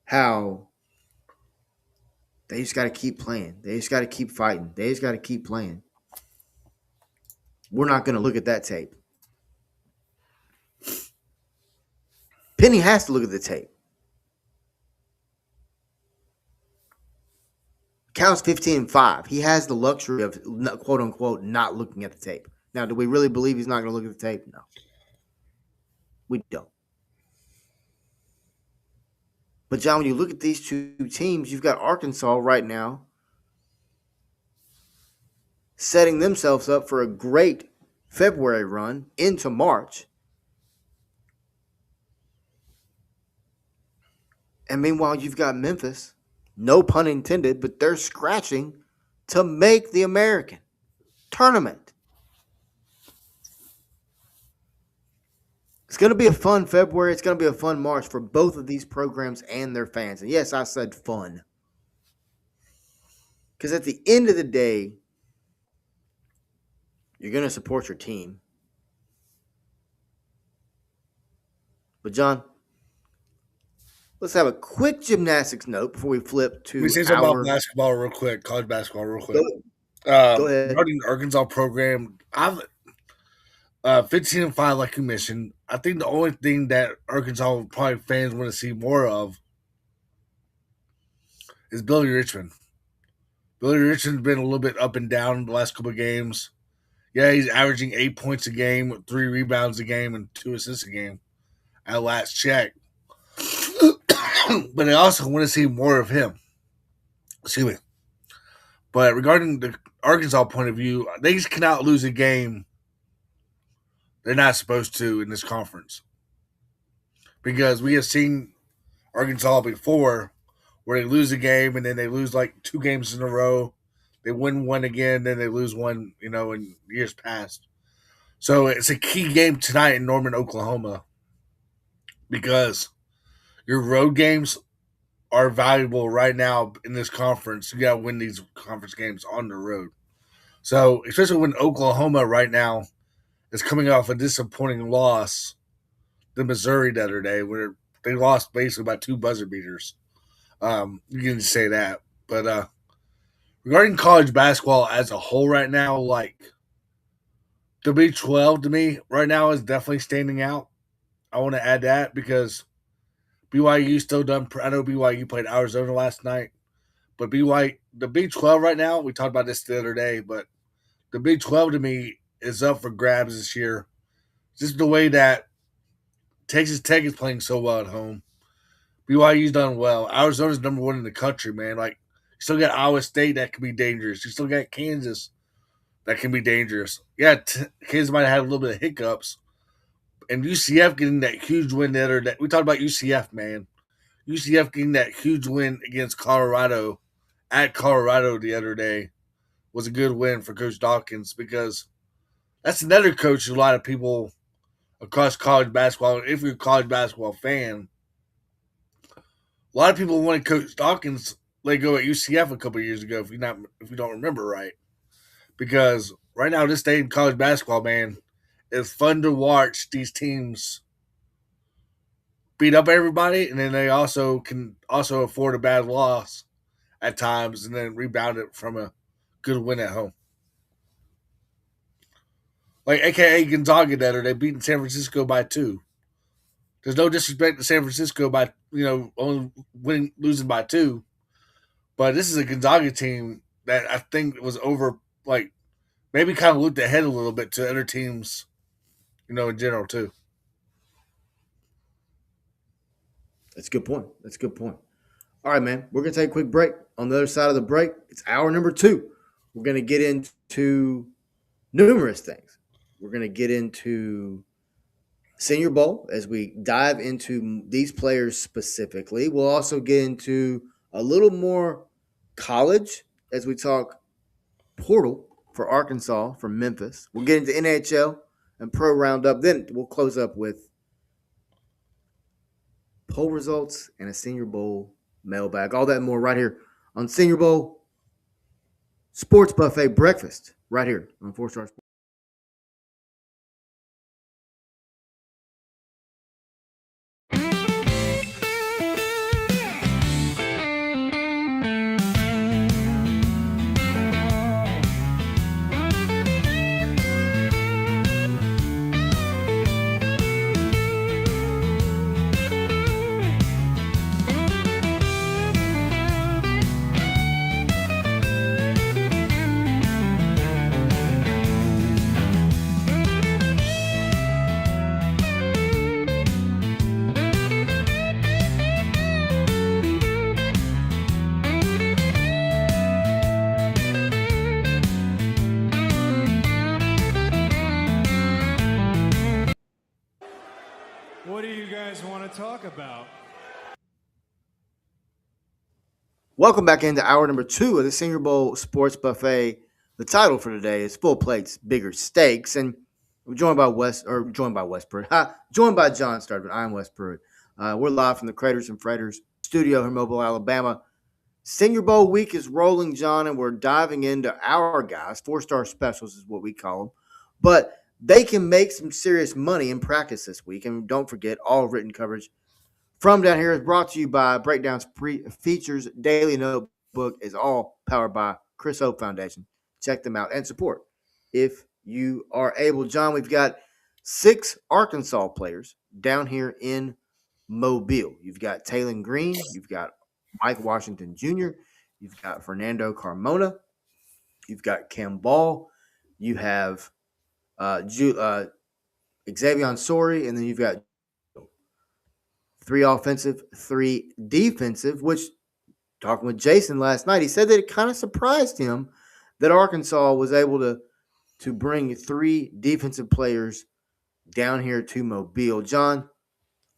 how they just got to keep playing, they just got to keep fighting, they just got to keep playing, we're not going to look at that tape. Penny has to look at the tape. Cal's 15-5. He has the luxury of, quote unquote, not looking at the tape. Now, do we really believe he's not going to look at the tape? No. We don't. But, John, when you look at these two teams, you've got Arkansas right now setting themselves up for a great February run into March. And meanwhile, you've got Memphis, no pun intended, but they're scratching to make the American tournament. It's going to be a fun February. It's going to be a fun March for both of these programs and their fans. And yes, I said fun. Because at the end of the day, you're going to support your team. But, John, let's have a quick gymnastics note before we flip to Let me say something about basketball real quick, college basketball real quick. Go ahead. Regarding the Arkansas program, I've 15-5, like you mentioned. I think the only thing that Arkansas probably fans want to see more of is Billy Richmond. Billy Richmond's been a little bit up and down the last couple of games. Yeah, he's averaging 8 points a game, 3 rebounds a game, and 2 assists a game at last check. But I also want to see more of him. Excuse me. But regarding the Arkansas point of view, they just cannot lose a game they're not supposed to in this conference. Because we have seen Arkansas before where they lose a game and then they lose like 2 games in a row. They win one again, then they lose one, in years past. So it's a key game tonight in Norman, Oklahoma, because your road games are valuable right now in this conference. You got to win these conference games on the road. So especially when Oklahoma right now is coming off a disappointing loss to Missouri the other day, where they lost basically by 2 buzzer beaters. You can say that. But regarding college basketball as a whole right now, like the Big 12 to me right now is definitely standing out. I want to add that because BYU still done. I know BYU played Arizona last night, but the Big 12 right now, we talked about this the other day, but the Big 12 to me is up for grabs this year. Just the way that Texas Tech is playing so well at home. BYU's done well. Arizona's number 1 in the country, man. Like, you still got Iowa State that can be dangerous. You still got Kansas that can be dangerous. Yeah, Kansas might have had a little bit of hiccups. And UCF getting that huge win the other day. We talked about UCF, man. UCF getting that huge win against Colorado at Colorado the other day was a good win for Coach Dawkins, because that's another coach a lot of people across college basketball, if you're a college basketball fan, a lot of people wanted Coach Dawkins let go at UCF a couple of years ago, if you don't remember right. Because right now, this day in college basketball, man, it's fun to watch these teams beat up everybody, and then they also can afford a bad loss at times and then rebound it from a good win at home. Like AKA Gonzaga that, or they beating San Francisco by 2. There's no disrespect to San Francisco by only losing by 2, but this is a Gonzaga team that I think was over, like, maybe kind of looked ahead a little bit to other teams, in general too. That's a good point. All right, man. We're going to take a quick break. On the other side of the break, it's hour number 2. We're going to get into numerous things. We're going to get into Senior Bowl as we dive into these players specifically. We'll also get into a little more college as we talk portal for Arkansas, for Memphis. We'll get into NHL and pro roundup. Then we'll close up with poll results and a Senior Bowl mailbag. All that and more right here on Senior Bowl Sports Buffet Breakfast, right here on 4-Star Sports. What do you guys want to talk about? Welcome back into hour number 2 of the Senior Bowl Sports Buffet. The title for today is Full Plates, Bigger Steaks, and we're joined by John Stardom. I'm Wes Pruitt. We're live from the Craters and Freighters studio in Mobile, Alabama. Senior Bowl week is rolling, John, and we're diving into our guys. 4-star specials is what we call them, but they can make some serious money in practice this week. And don't forget, all written coverage from down here is brought to you by Breakdowns Features Daily Notebook is all powered by Chris Hope Foundation. Check them out and support if you are able. John, we've got 6 Arkansas players down here in Mobile. You've got Taylon Green, you've got Mike Washington Jr., you've got Fernando Carmona, you've got Cam Ball, you have Xavier Sori, and then you've got 3 offensive, 3 defensive, which, talking with Jason last night, he said that it kind of surprised him that Arkansas was able to bring 3 defensive players down here to Mobile. John,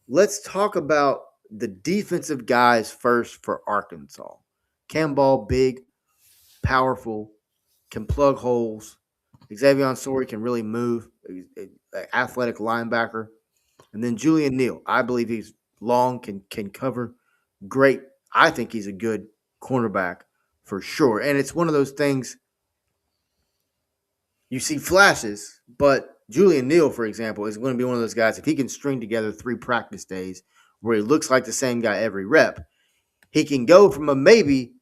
let's talk about the defensive guys first for Arkansas. Cam Ball, big, powerful, can plug holes. Xavier Sori can really move, athletic linebacker. And then Julian Neal, I believe he's long, can cover. Great. I think he's a good cornerback for sure. And it's one of those things you see flashes, but Julian Neal, for example, is going to be one of those guys. If he can string together 3 practice days where he looks like the same guy every rep, he can go from a maybe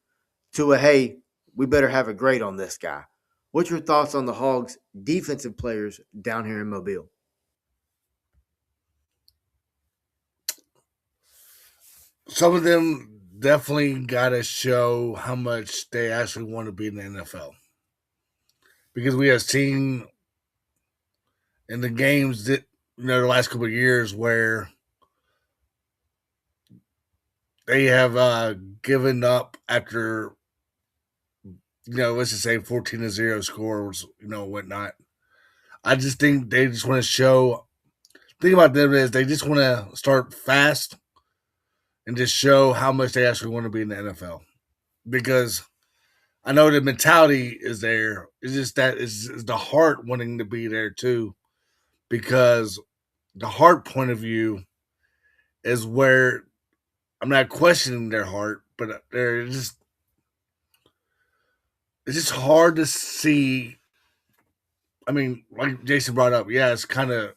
to a hey, we better have a grade on this guy. What's your thoughts on the Hogs' defensive players down here in Mobile? Some of them definitely got to show how much they actually want to be in the NFL. Because we have seen in the games that, the last couple of years where they have given up after, let's just say 14-0 scores, whatnot. I just think they just want to show. The thing about them is they just want to start fast and just show how much they actually want to be in the NFL. Because I know the mentality is there. It's just that is the heart wanting to be there too. Because the heart point of view is where I'm not questioning their heart, but it's just hard to see. I mean, like Jason brought up, yeah, it's kind of.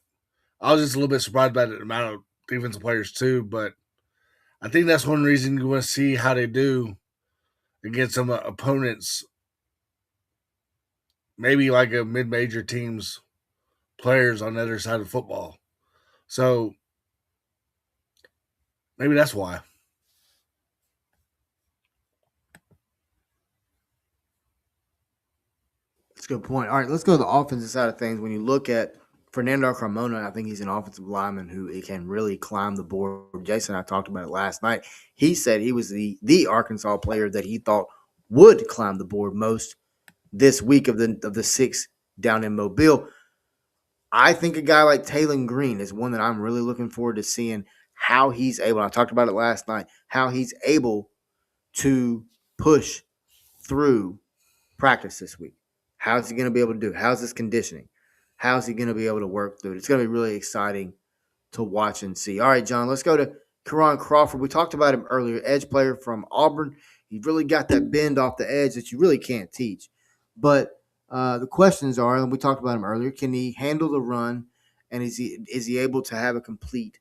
I was just a little bit surprised by the amount of defensive players too, but I think that's one reason you want to see how they do against some opponents, maybe like a mid-major teams players on the other side of football. So maybe that's why. That's a good point. All right, let's go to the offensive side of things. When you look at Fernando Carmona, I think he's an offensive lineman who can really climb the board. Jason and I talked about it last night. He said he was the Arkansas player that he thought would climb the board most this week of the 6 down in Mobile. I think a guy like Taylon Green is one that I'm really looking forward to seeing how he's able. I talked about it last night. How he's able to push through practice this week. How's he going to be able to do it? How's his conditioning? How's he going to be able to work through it? It's going to be really exciting to watch and see. All right, John, let's go to Karan Crawford. We talked about him earlier, edge player from Auburn. He really got that bend off the edge that you really can't teach. But the questions are, and we talked about him earlier, can he handle the run, and is he able to have a complete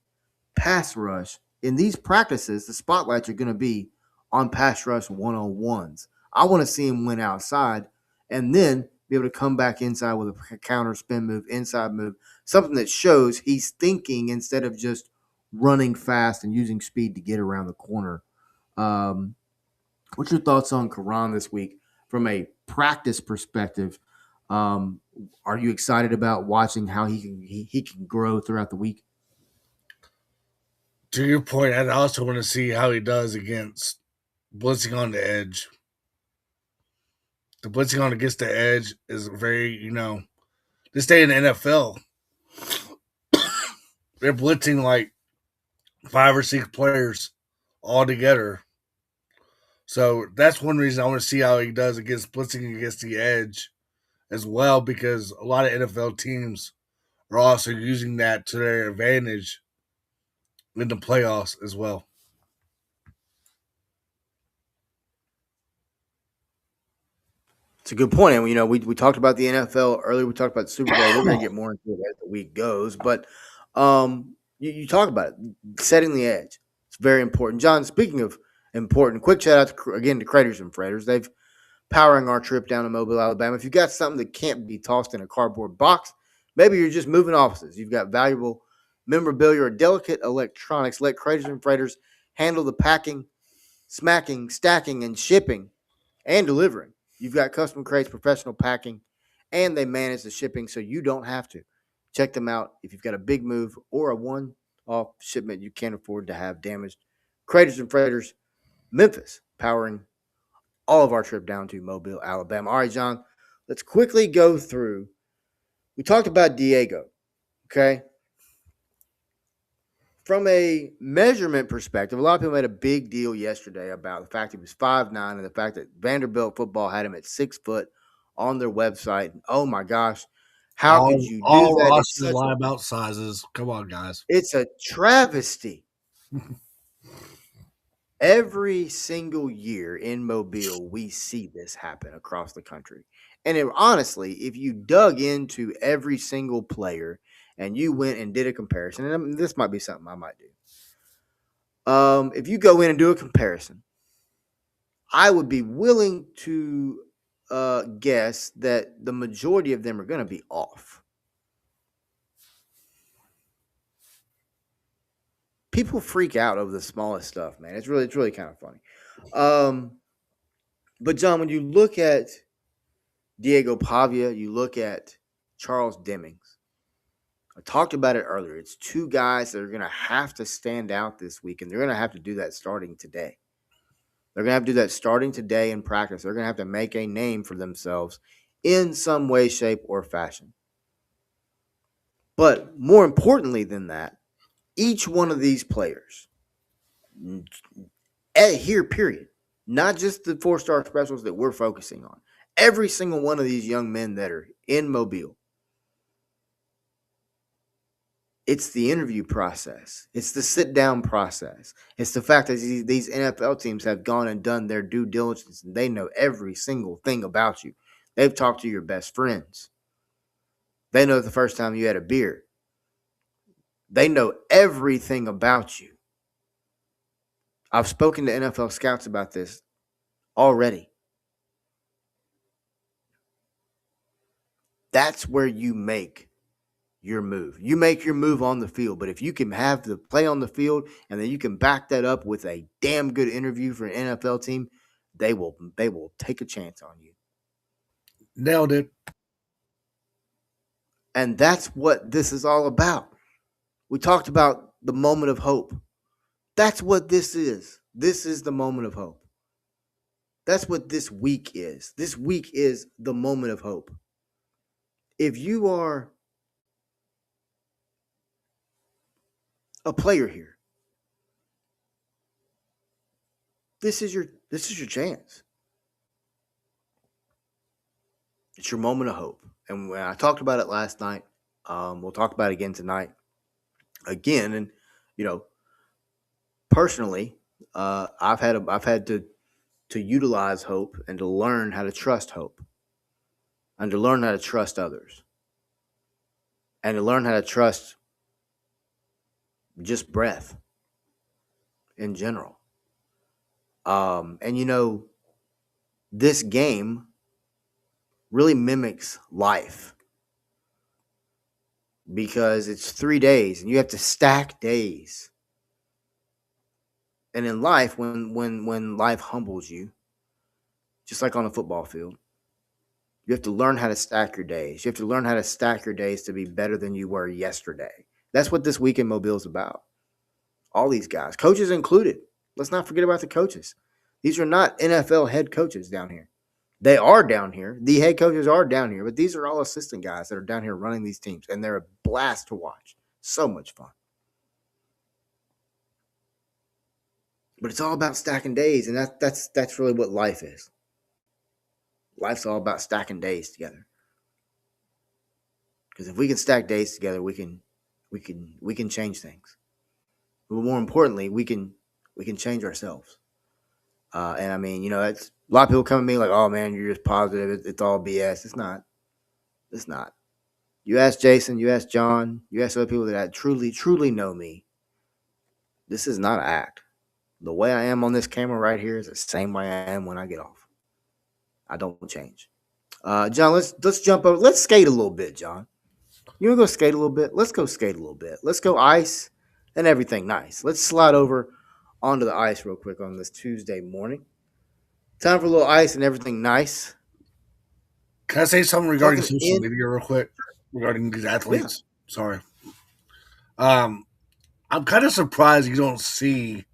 pass rush? In these practices, the spotlights are going to be on pass rush one-on-ones. I want to see him win outside and then be able to come back inside with a counter spin move, inside move, something that shows he's thinking instead of just running fast and using speed to get around the corner. What's your thoughts on Karan this week from a practice perspective? Are you excited about watching how he can grow throughout the week? To your point, I also want to see how he does against blitzing on the edge. The blitzing on against the edge is very, this day in the NFL, they're blitzing like 5 or 6 players all together. So that's one reason I want to see how he does against blitzing against the edge as well, because a lot of NFL teams are also using that to their advantage in the playoffs as well. It's a good point. And, we talked about the NFL earlier. We talked about the Super Bowl. We're going to get more into it as the week goes. But you talk about it, setting the edge. It's very important. John, speaking of important, quick shout out again to Craters and Freighters. They've powering our trip down to Mobile, Alabama. If you've got something that can't be tossed in a cardboard box, maybe you're just moving offices. You've got valuable memorabilia or delicate electronics. Let Craters and Freighters handle the packing, smacking, stacking, and shipping and delivering. You've got custom crates, professional packing, and they manage the shipping so you don't have to. Check them out if you've got a big move or a one-off shipment you can't afford to have damaged. Craters and Freighters, Memphis, powering all of our trip down to Mobile, Alabama. All right, John, let's quickly go through. We talked about Diego, okay? From a measurement perspective, a lot of people made a big deal yesterday about the fact he was 5'9" and the fact that Vanderbilt football had him at 6 foot on their website. Oh my gosh, how could you do All that? rosters lie about sizes. Come on, guys. It's a travesty. Every single year in Mobile, we see this happen across the country. And honestly, if you dug into every single player and you went and did a comparison, and this might be something I might do. If you go in and do a comparison, I would be willing to guess that the majority of them are going to be off. People freak out over the smallest stuff, man. It's really kind of funny. But John, when you look at Diego Pavia, you look at Charles Demings. I talked about it earlier. It's two guys that are going to have to stand out this week, and they're going to have to do that starting today. They're going to have to do that starting today in practice. They're going to have to make a name for themselves in some way, shape, or fashion. But more importantly than that, each one of these players, here, period, not just the 4-star specials that we're focusing on, every single one of these young men that are in Mobile, it's the interview process. It's the sit-down process. It's the fact that these NFL teams have gone and done their due diligence, and they know every single thing about you. They've talked to your best friends. They know the first time you had a beer. They know everything about you. I've spoken to NFL scouts about this already. That's where you make your move. You make your move on the field, but if you can have the play on the field and then you can back that up with a damn good interview for an NFL team, they will take a chance on you. Nailed it. And that's what this is all about. We talked about the moment of hope. That's what this is. This is the moment of hope. That's what this week is. This week is the moment of hope. If you are a player here, this is your chance. It's your moment of hope. And when I talked about it last night, we'll talk about it again tonight. Again, and personally, I've had to utilize hope and to learn how to trust hope, and to learn how to trust others, and to learn how to trust just breath in general. And this game really mimics life because it's 3 days and you have to stack days. And in life, when life humbles you, just like on a football field, you have to learn how to stack your days. You have to learn how to stack your days to be better than you were yesterday. That's what this week in Mobile is about. All these guys, coaches included. Let's not forget about the coaches. These are not NFL head coaches down here. They are down here. The head coaches are down here, but these are all assistant guys that are down here running these teams, and they're a blast to watch. So much fun. But it's all about stacking days, and that's really what life is. Life's all about stacking days together. Because if we can stack days together, we can change things. But more importantly, we can change ourselves. And I mean, that's a lot of people come to me like, "Oh man, you're just positive. It's all BS." It's not. It's not. You ask Jason, you ask John, you ask other people that truly know me. This is not an act. The way I am on this camera right here is the same way I am when I get off. I don't change. John, let's jump over. Let's skate a little bit, John. You want to go skate a little bit? Let's go skate a little bit. Let's go ice and everything nice. Let's slide over onto the ice real quick on this Tuesday morning. Time for a little ice and everything nice. Can I say something regarding Talking social in, media real quick? Regarding these yeah. athletes? Sorry. Um, I'm kind of surprised you don't see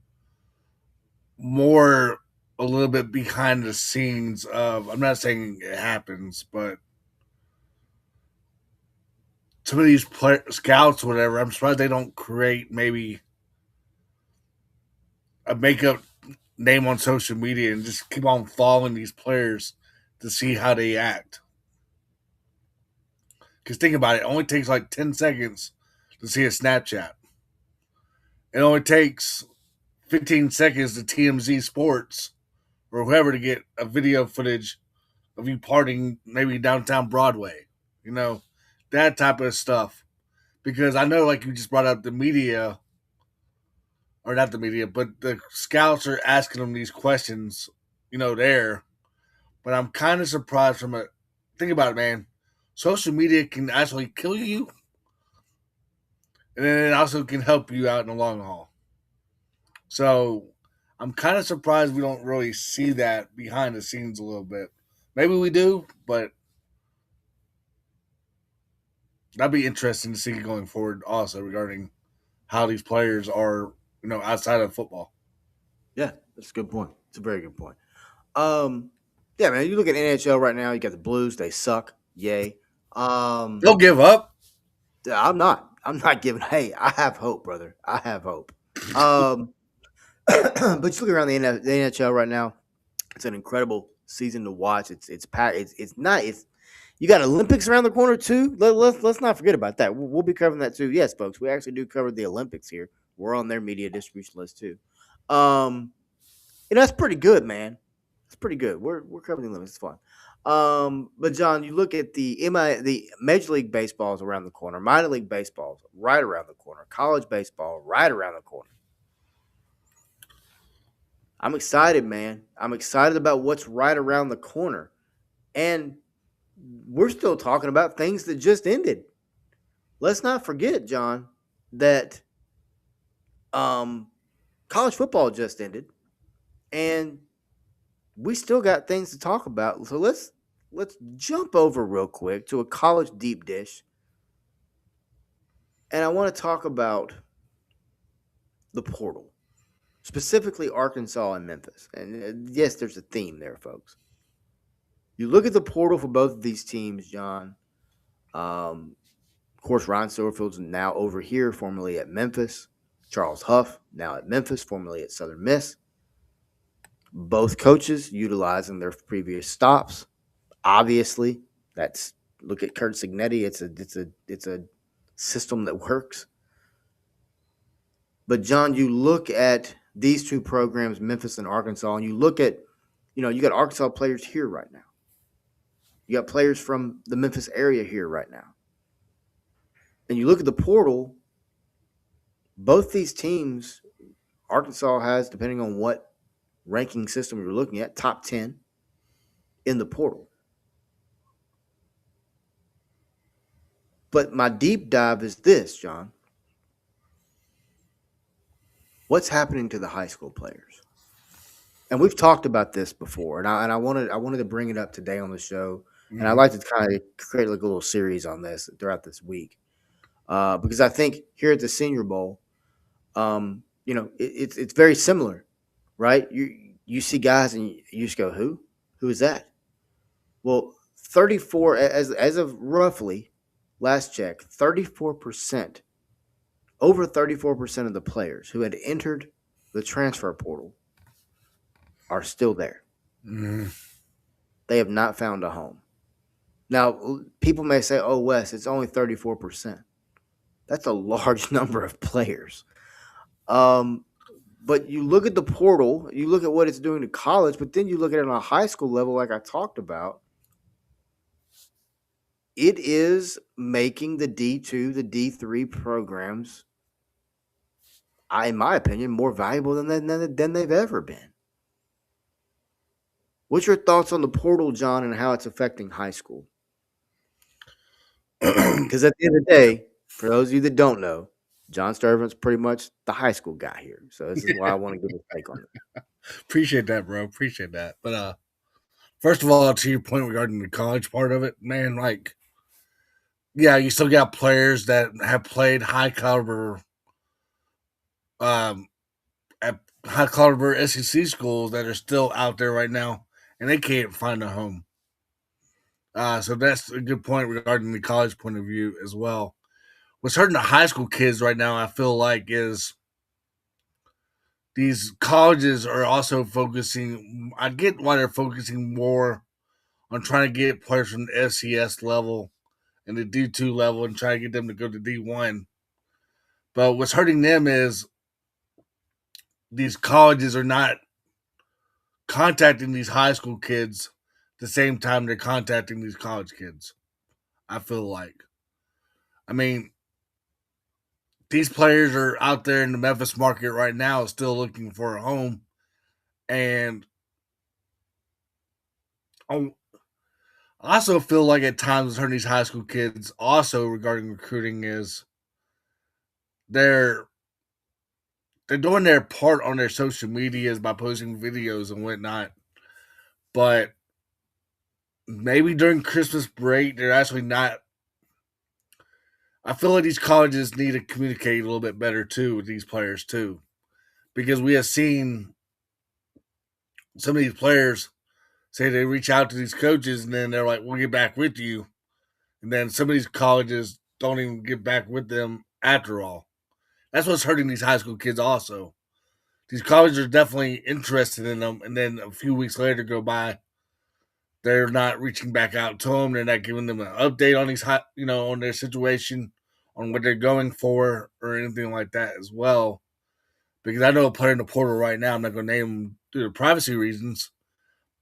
more a little bit behind the scenes of, I'm not saying it happens, but some of these scouts, whatever, I'm surprised they don't create maybe a makeup name on social media and just keep on following these players to see how they act. Because think about it, it only takes like 10 seconds to see a Snapchat. It only takes 15 seconds to TMZ Sports or whoever to get a video footage of you partying maybe downtown Broadway. You know, that type of stuff. Because I know, like you just brought up, the media, or not the media, but the scouts are asking them these questions, there. But I'm kind of surprised from a, think about it, man. Social media can actually kill you, and then it also can help you out in the long haul. So I'm kind of surprised we don't really see that behind the scenes a little bit. Maybe we do, but that'd be interesting to see going forward also regarding how these players are, outside of football. Yeah, that's a good point. It's a very good point. Um, yeah, man. You look at NHL right now. You got the Blues. They suck. Yay. They'll give up. I'm not. I'm not giving. Hey, I have hope, brother. I have hope. Um, but you look around the NHL right now. It's an incredible season to watch. It's packed. It's not. It's you got Olympics around the corner too. Let's not forget about that. We'll be covering that too. Yes, folks. We actually do cover the Olympics here. We're on their media distribution list too. Um, that's pretty good, man. It's pretty good. We're covering the Olympics. It's fun. But John, you look at the Major League Baseball's around the corner, minor league baseball's right around the corner, college baseball right around the corner. I'm excited, man. I'm excited about what's right around the corner. And we're still talking about things that just ended. Let's not forget, John, that college football just ended. And we still got things to talk about. So let's jump over real quick to a college deep dish. And I want to talk about the portal, specifically Arkansas and Memphis. And yes, there's a theme there, folks. You look at the portal for both of these teams, John. Of course, Ryan Silverfield's now over here, formerly at Memphis. Charles Huff, now at Memphis, formerly at Southern Miss. Both coaches utilizing their previous stops. Obviously, that's look at Kurt Signetti. It's a system that works. But John, you look at these two programs, Memphis and Arkansas, and you look at, you got Arkansas players here right now. You got players from the Memphis area here right now. And you look at the portal, both these teams, Arkansas has, depending on what ranking system you're looking at, top 10 in the portal. But my deep dive is this, John. What's happening to the high school players? And we've talked about this before, and I wanted to bring it up today on the show, and I'd like to kind of create like a little series on this throughout this week, because I think here at the Senior Bowl, it's very similar, right? You see guys and you just go, who is that? Well, 34 as of roughly last check, 34%, over 34% of the players who had entered the transfer portal are still there. Mm-hmm. They have not found a home. Now, people may say, "Oh, Wes, it's only 34%." That's a large number of players. Um, but you look at the portal, you look at what it's doing to college, but then you look at it on a high school level, like I talked about. It is making the D2, the D3 programs, in my opinion, more valuable than they've ever been. What's your thoughts on the portal, John, and how it's affecting high school? Because at the end of the day, for those of you that don't know, John Sturvan's pretty much the high school guy here. So this is why I want to give a take on it. Appreciate that, bro. Appreciate that. But first of all, to your point regarding the college part of it, man, like, yeah, you still got players that have played um, at high caliber SEC schools that are still out there right now, and they can't find a home. So that's a good point regarding the college point of view as well. What's hurting the high school kids right now, I feel like, is these colleges are also focusing. I get why they're focusing more on trying to get players from the FCS level and the D2 level and try to get them to go to D1. But what's hurting them is these colleges are not contacting these high school kids the same time they're contacting these college kids. I feel like. I mean, these players are out there in the Memphis market right now still looking for a home. And I also feel like at times hurting these high school kids also regarding recruiting is they're they're doing their part on their social medias by posting videos and whatnot. But maybe during Christmas break, they're actually not. I feel like these colleges need to communicate a little bit better too with these players too, because we have seen some of these players say they reach out to these coaches and then they're like, "We'll get back with you," and then some of these colleges don't even get back with them after all. That's what's hurting these high school kids. Also, these colleges are definitely interested in them, and then a few weeks later go by, they're not reaching back out to them. They're not giving them an update on these on their situation, on what they're going for, or anything like that as well. Because I know a player in the portal right now. I'm not going to name him due to privacy reasons,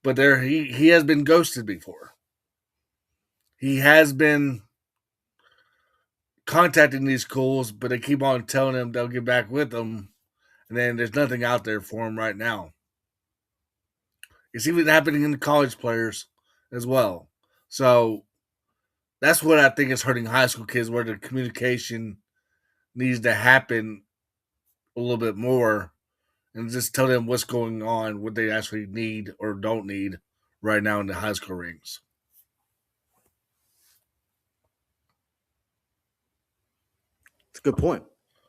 but he has been ghosted before. He has been contacting these schools, but they keep on telling him they'll get back with them, and then there's nothing out there for him right now. It's even happening in the college players as well. So that's what I think is hurting high school kids, where the communication needs to happen a little bit more and just tell them what's going on, what they actually need or don't need right now in the high school ranks. It's a good point.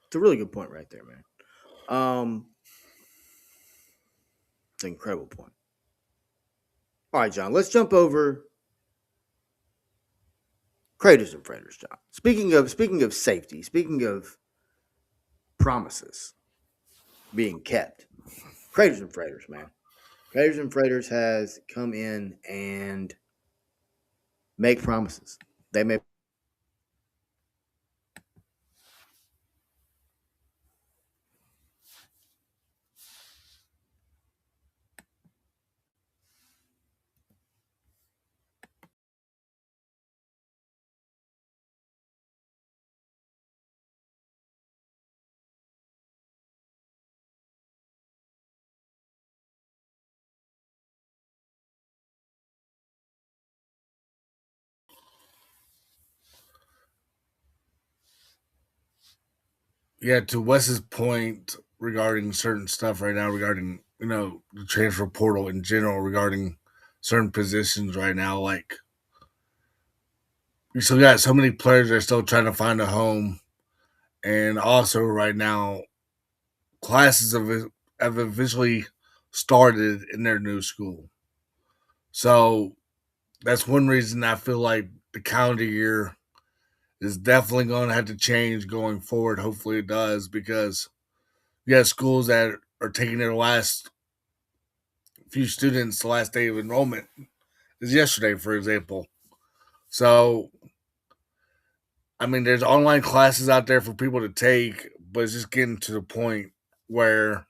It's a really good point right there, man. It's an incredible point. All right, John, let's jump over Craters and Freighters, John. Speaking of safety, speaking of promises being kept, Craters and Freighters, man. Craters and Freighters has come in and make promises. They make Yeah, to Wes's point regarding certain stuff right now, regarding the transfer portal in general, regarding certain positions right now, like we still got so many players that are still trying to find a home, and also right now classes have officially started in their new school. So that's one reason I feel like the calendar year is definitely going to have to change going forward. Hopefully it does, because you got schools that are taking their last few students. The last day of enrollment is yesterday, for example. So, I mean, there's online classes out there for people to take, but it's just getting to the point where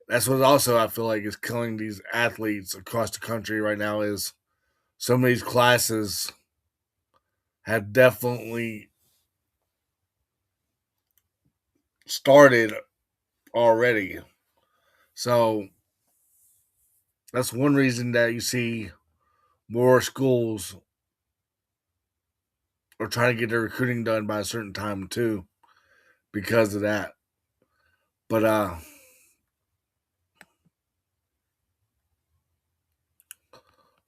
that's what also I feel like is killing these athletes across the country right now is some of these classes have definitely started already. So that's one reason that you see more schools are trying to get their recruiting done by a certain time too because of that. But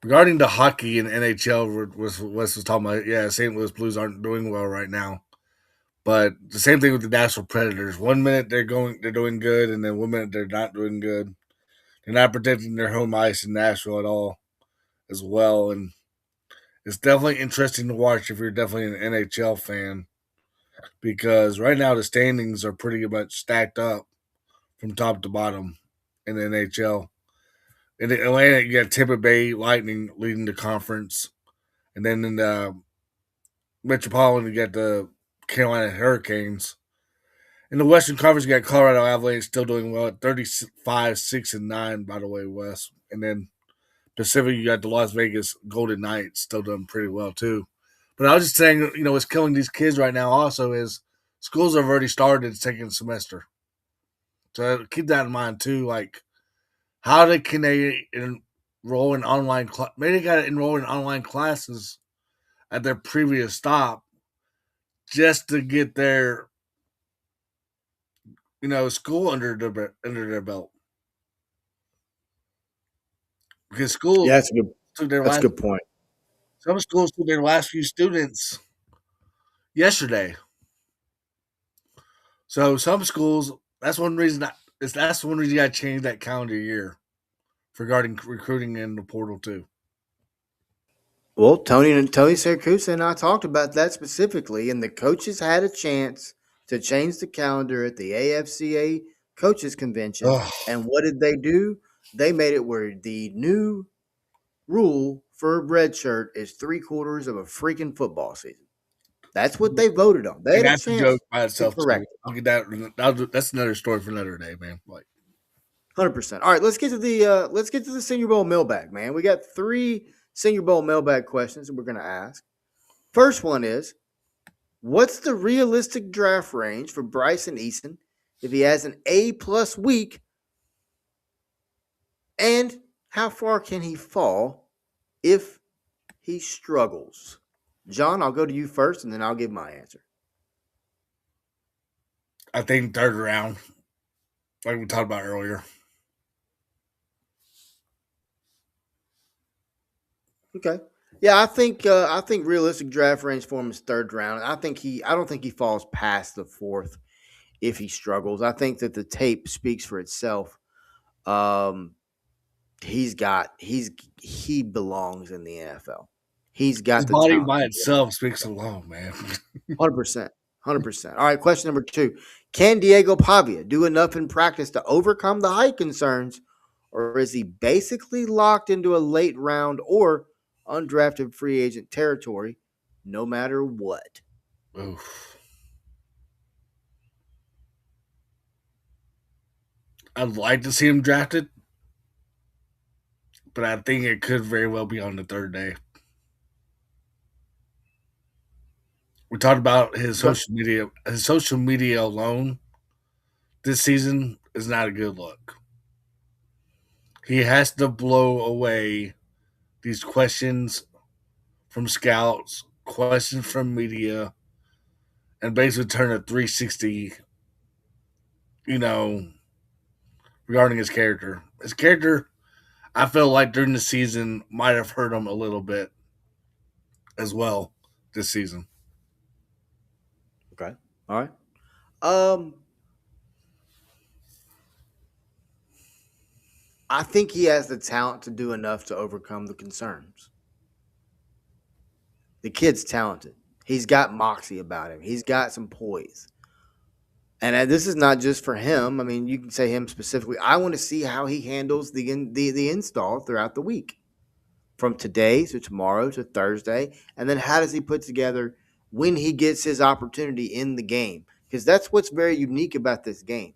regarding the hockey and NHL, Wes was talking about, yeah, St. Louis Blues aren't doing well right now. But the same thing with the Nashville Predators. 1 minute they're doing good, and then 1 minute they're not doing good. They're not protecting their home ice in Nashville at all, as well. And it's definitely interesting to watch if you're definitely an NHL fan, because right now the standings are pretty much stacked up from top to bottom in the NHL. In Atlanta, you got Tampa Bay Lightning leading the conference, and then in the Metropolitan, you got the Carolina Hurricanes. In the Western Conference, you got Colorado Avalanche still doing well at 35, 6-9, by the way, West. And then Pacific, you got the Las Vegas Golden Knights still doing pretty well, too. But I was just saying, what's killing these kids right now also is schools have already started the second semester. So keep that in mind, too. Like, can they enroll in online maybe they got to enroll in online classes at their previous stop just to get their school under their belt, because schools Yeah, that's a good. took their That's a last good point. some schools took their last few students yesterday. So some schools, that's one reason you got to change that calendar year regarding recruiting in the portal too. Well, Tony Siracusa and I talked about that specifically, and the coaches had a chance to change the calendar at the AFCA coaches convention. Ugh. And what did they do? They made it where the new rule for a red shirt is 3/4 of a freaking football season. That's what they voted on. They And had a that's a joke chance by to itself too. correct it. I'll get that's another story for another day, man. Like, 100%. All right, let's get to the Senior Bowl mailbag, man. We got 3 Senior Bowl mailbag questions that we're going to ask. First one is, what's the realistic draft range for Bryson Eason if he has an A+ week? And how far can he fall if he struggles? John, I'll go to you first and then I'll give my answer. I think third round, like we talked about earlier. Okay. Yeah, I think realistic draft range for him is third round. I don't think he falls past the fourth if he struggles. I think that the tape speaks for itself. Um, he belongs in the NFL. He's His got the body talent. by itself speaks alone, man. 100%. 100%. All right, question number 2. Can Diego Pavia do enough in practice to overcome the height concerns, or is he basically locked into a late round or undrafted free agent territory no matter what? Oof. I'd like to see him drafted, but I think it could very well be on the third day. We talked about his Okay. social media. His social media alone this season is not a good look. He has to blow away these questions from scouts, questions from media, and basically turn a 360, you know, regarding his character. His character, I feel like during the season might have hurt him a little bit as well this season. Okay. All right. Um, I think he has the talent to do enough to overcome the concerns. The kid's talented. He's got moxie about him. He's got some poise. And this is not just for him. I mean, you can say him specifically. I want to see how he handles the install throughout the week, from today to tomorrow to Thursday, and then how does he put together when he gets his opportunity in the game? Because that's what's very unique about this game.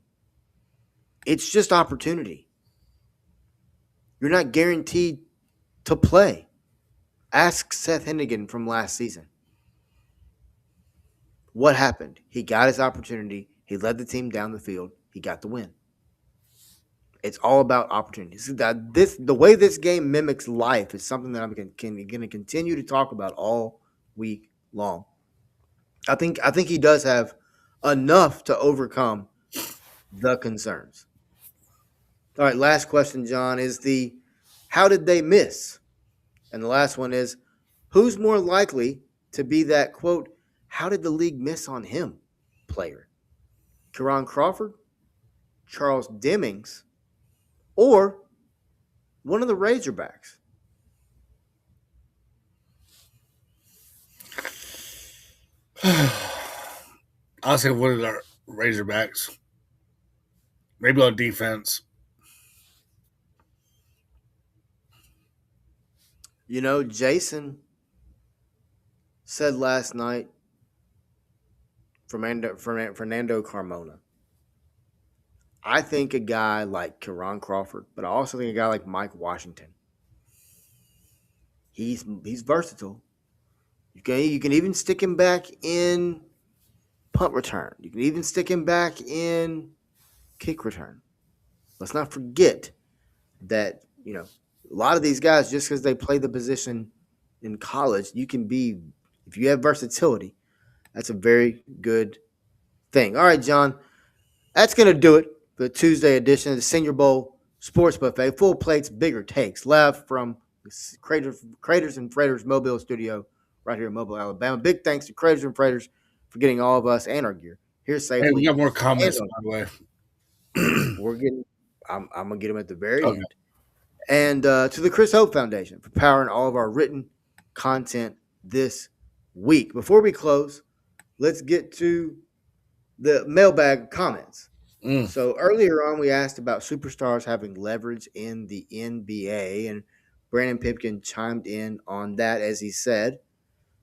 It's just opportunity. You're not guaranteed to play. Ask Seth Hennigan from last season. What happened? He got his opportunity. He led the team down the field. He got the win. It's all about opportunities. The way this game mimics life is something that I'm going to continue to talk about all week long. I think he does have enough to overcome the concerns. All right, last question, John, is how did they miss? And the last one is, who's more likely to be that, quote, how did the league miss on him player? Karan Crawford, Charles Demings, or one of the Razorbacks? I'll say one of the Razorbacks. Maybe on defense. You know, Jason said last night, Fernando Carmona, I think a guy like Karan Crawford, but I also think a guy like Mike Washington. He's versatile. You can even stick him back in punt return. You can even stick him back in kick return. Let's not forget that, a lot of these guys, just because they play the position in college, if you have versatility, that's a very good thing. All right, John, that's going to do it for the Tuesday edition of the Senior Bowl Sports Buffet. Full plates, bigger takes. Live from the Craters and Freighters Mobile studio right here in Mobile, Alabama. Big thanks to Craters and Freighters for getting all of us and our gear here safely. Hey, we got more comments, by the way. I'm going to get them at the very end. And to the Chris Hope Foundation for powering all of our written content this week. Before we close, let's get to the mailbag comments. So earlier on, we asked about superstars having leverage in the NBA, and Brandon Pipkin chimed in on that as he said,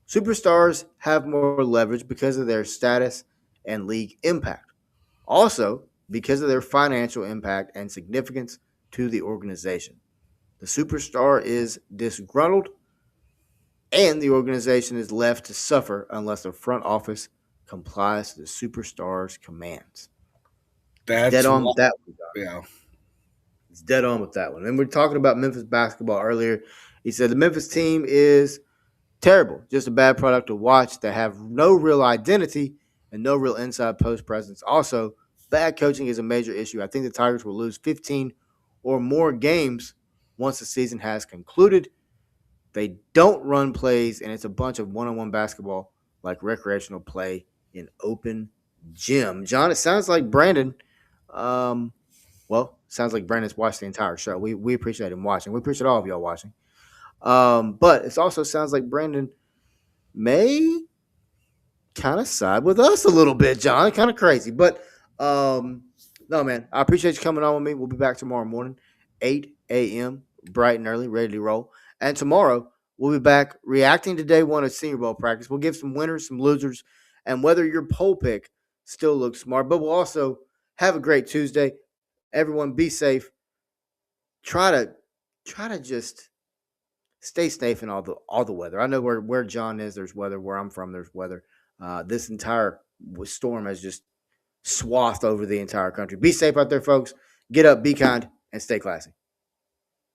superstars have more leverage because of their status and league impact. Also, because of their financial impact and significance to the organization. The superstar is disgruntled, and the organization is left to suffer unless the front office complies to the superstar's commands. That's dead on with that one. Yeah. It's dead on with that one. And we're talking about Memphis basketball earlier. He said the Memphis team is terrible, just a bad product to watch. They have no real identity and no real inside post presence. Also, bad coaching is a major issue. I think the Tigers will lose 15 or more games once the season has concluded. They don't run plays, and it's a bunch of one-on-one basketball like recreational play in open gym. John, it sounds like Brandon sounds like Brandon's watched the entire show. We appreciate him watching. We appreciate all of y'all watching. But it also sounds like Brandon may kind of side with us a little bit, John. Kind of crazy. But no, man, I appreciate you coming on with me. We'll be back tomorrow morning, 8 a.m., bright and early, ready to roll. And tomorrow, we'll be back reacting to day one of Senior Bowl practice. We'll give some winners, some losers, and whether your poll pick still looks smart. But we'll also have a great Tuesday. Everyone be safe. Try to just stay safe in all the weather. I know where John is, there's weather. Where I'm from, there's weather. This entire storm has just swathed over the entire country. Be safe out there, folks. Get up, be kind, and stay classy.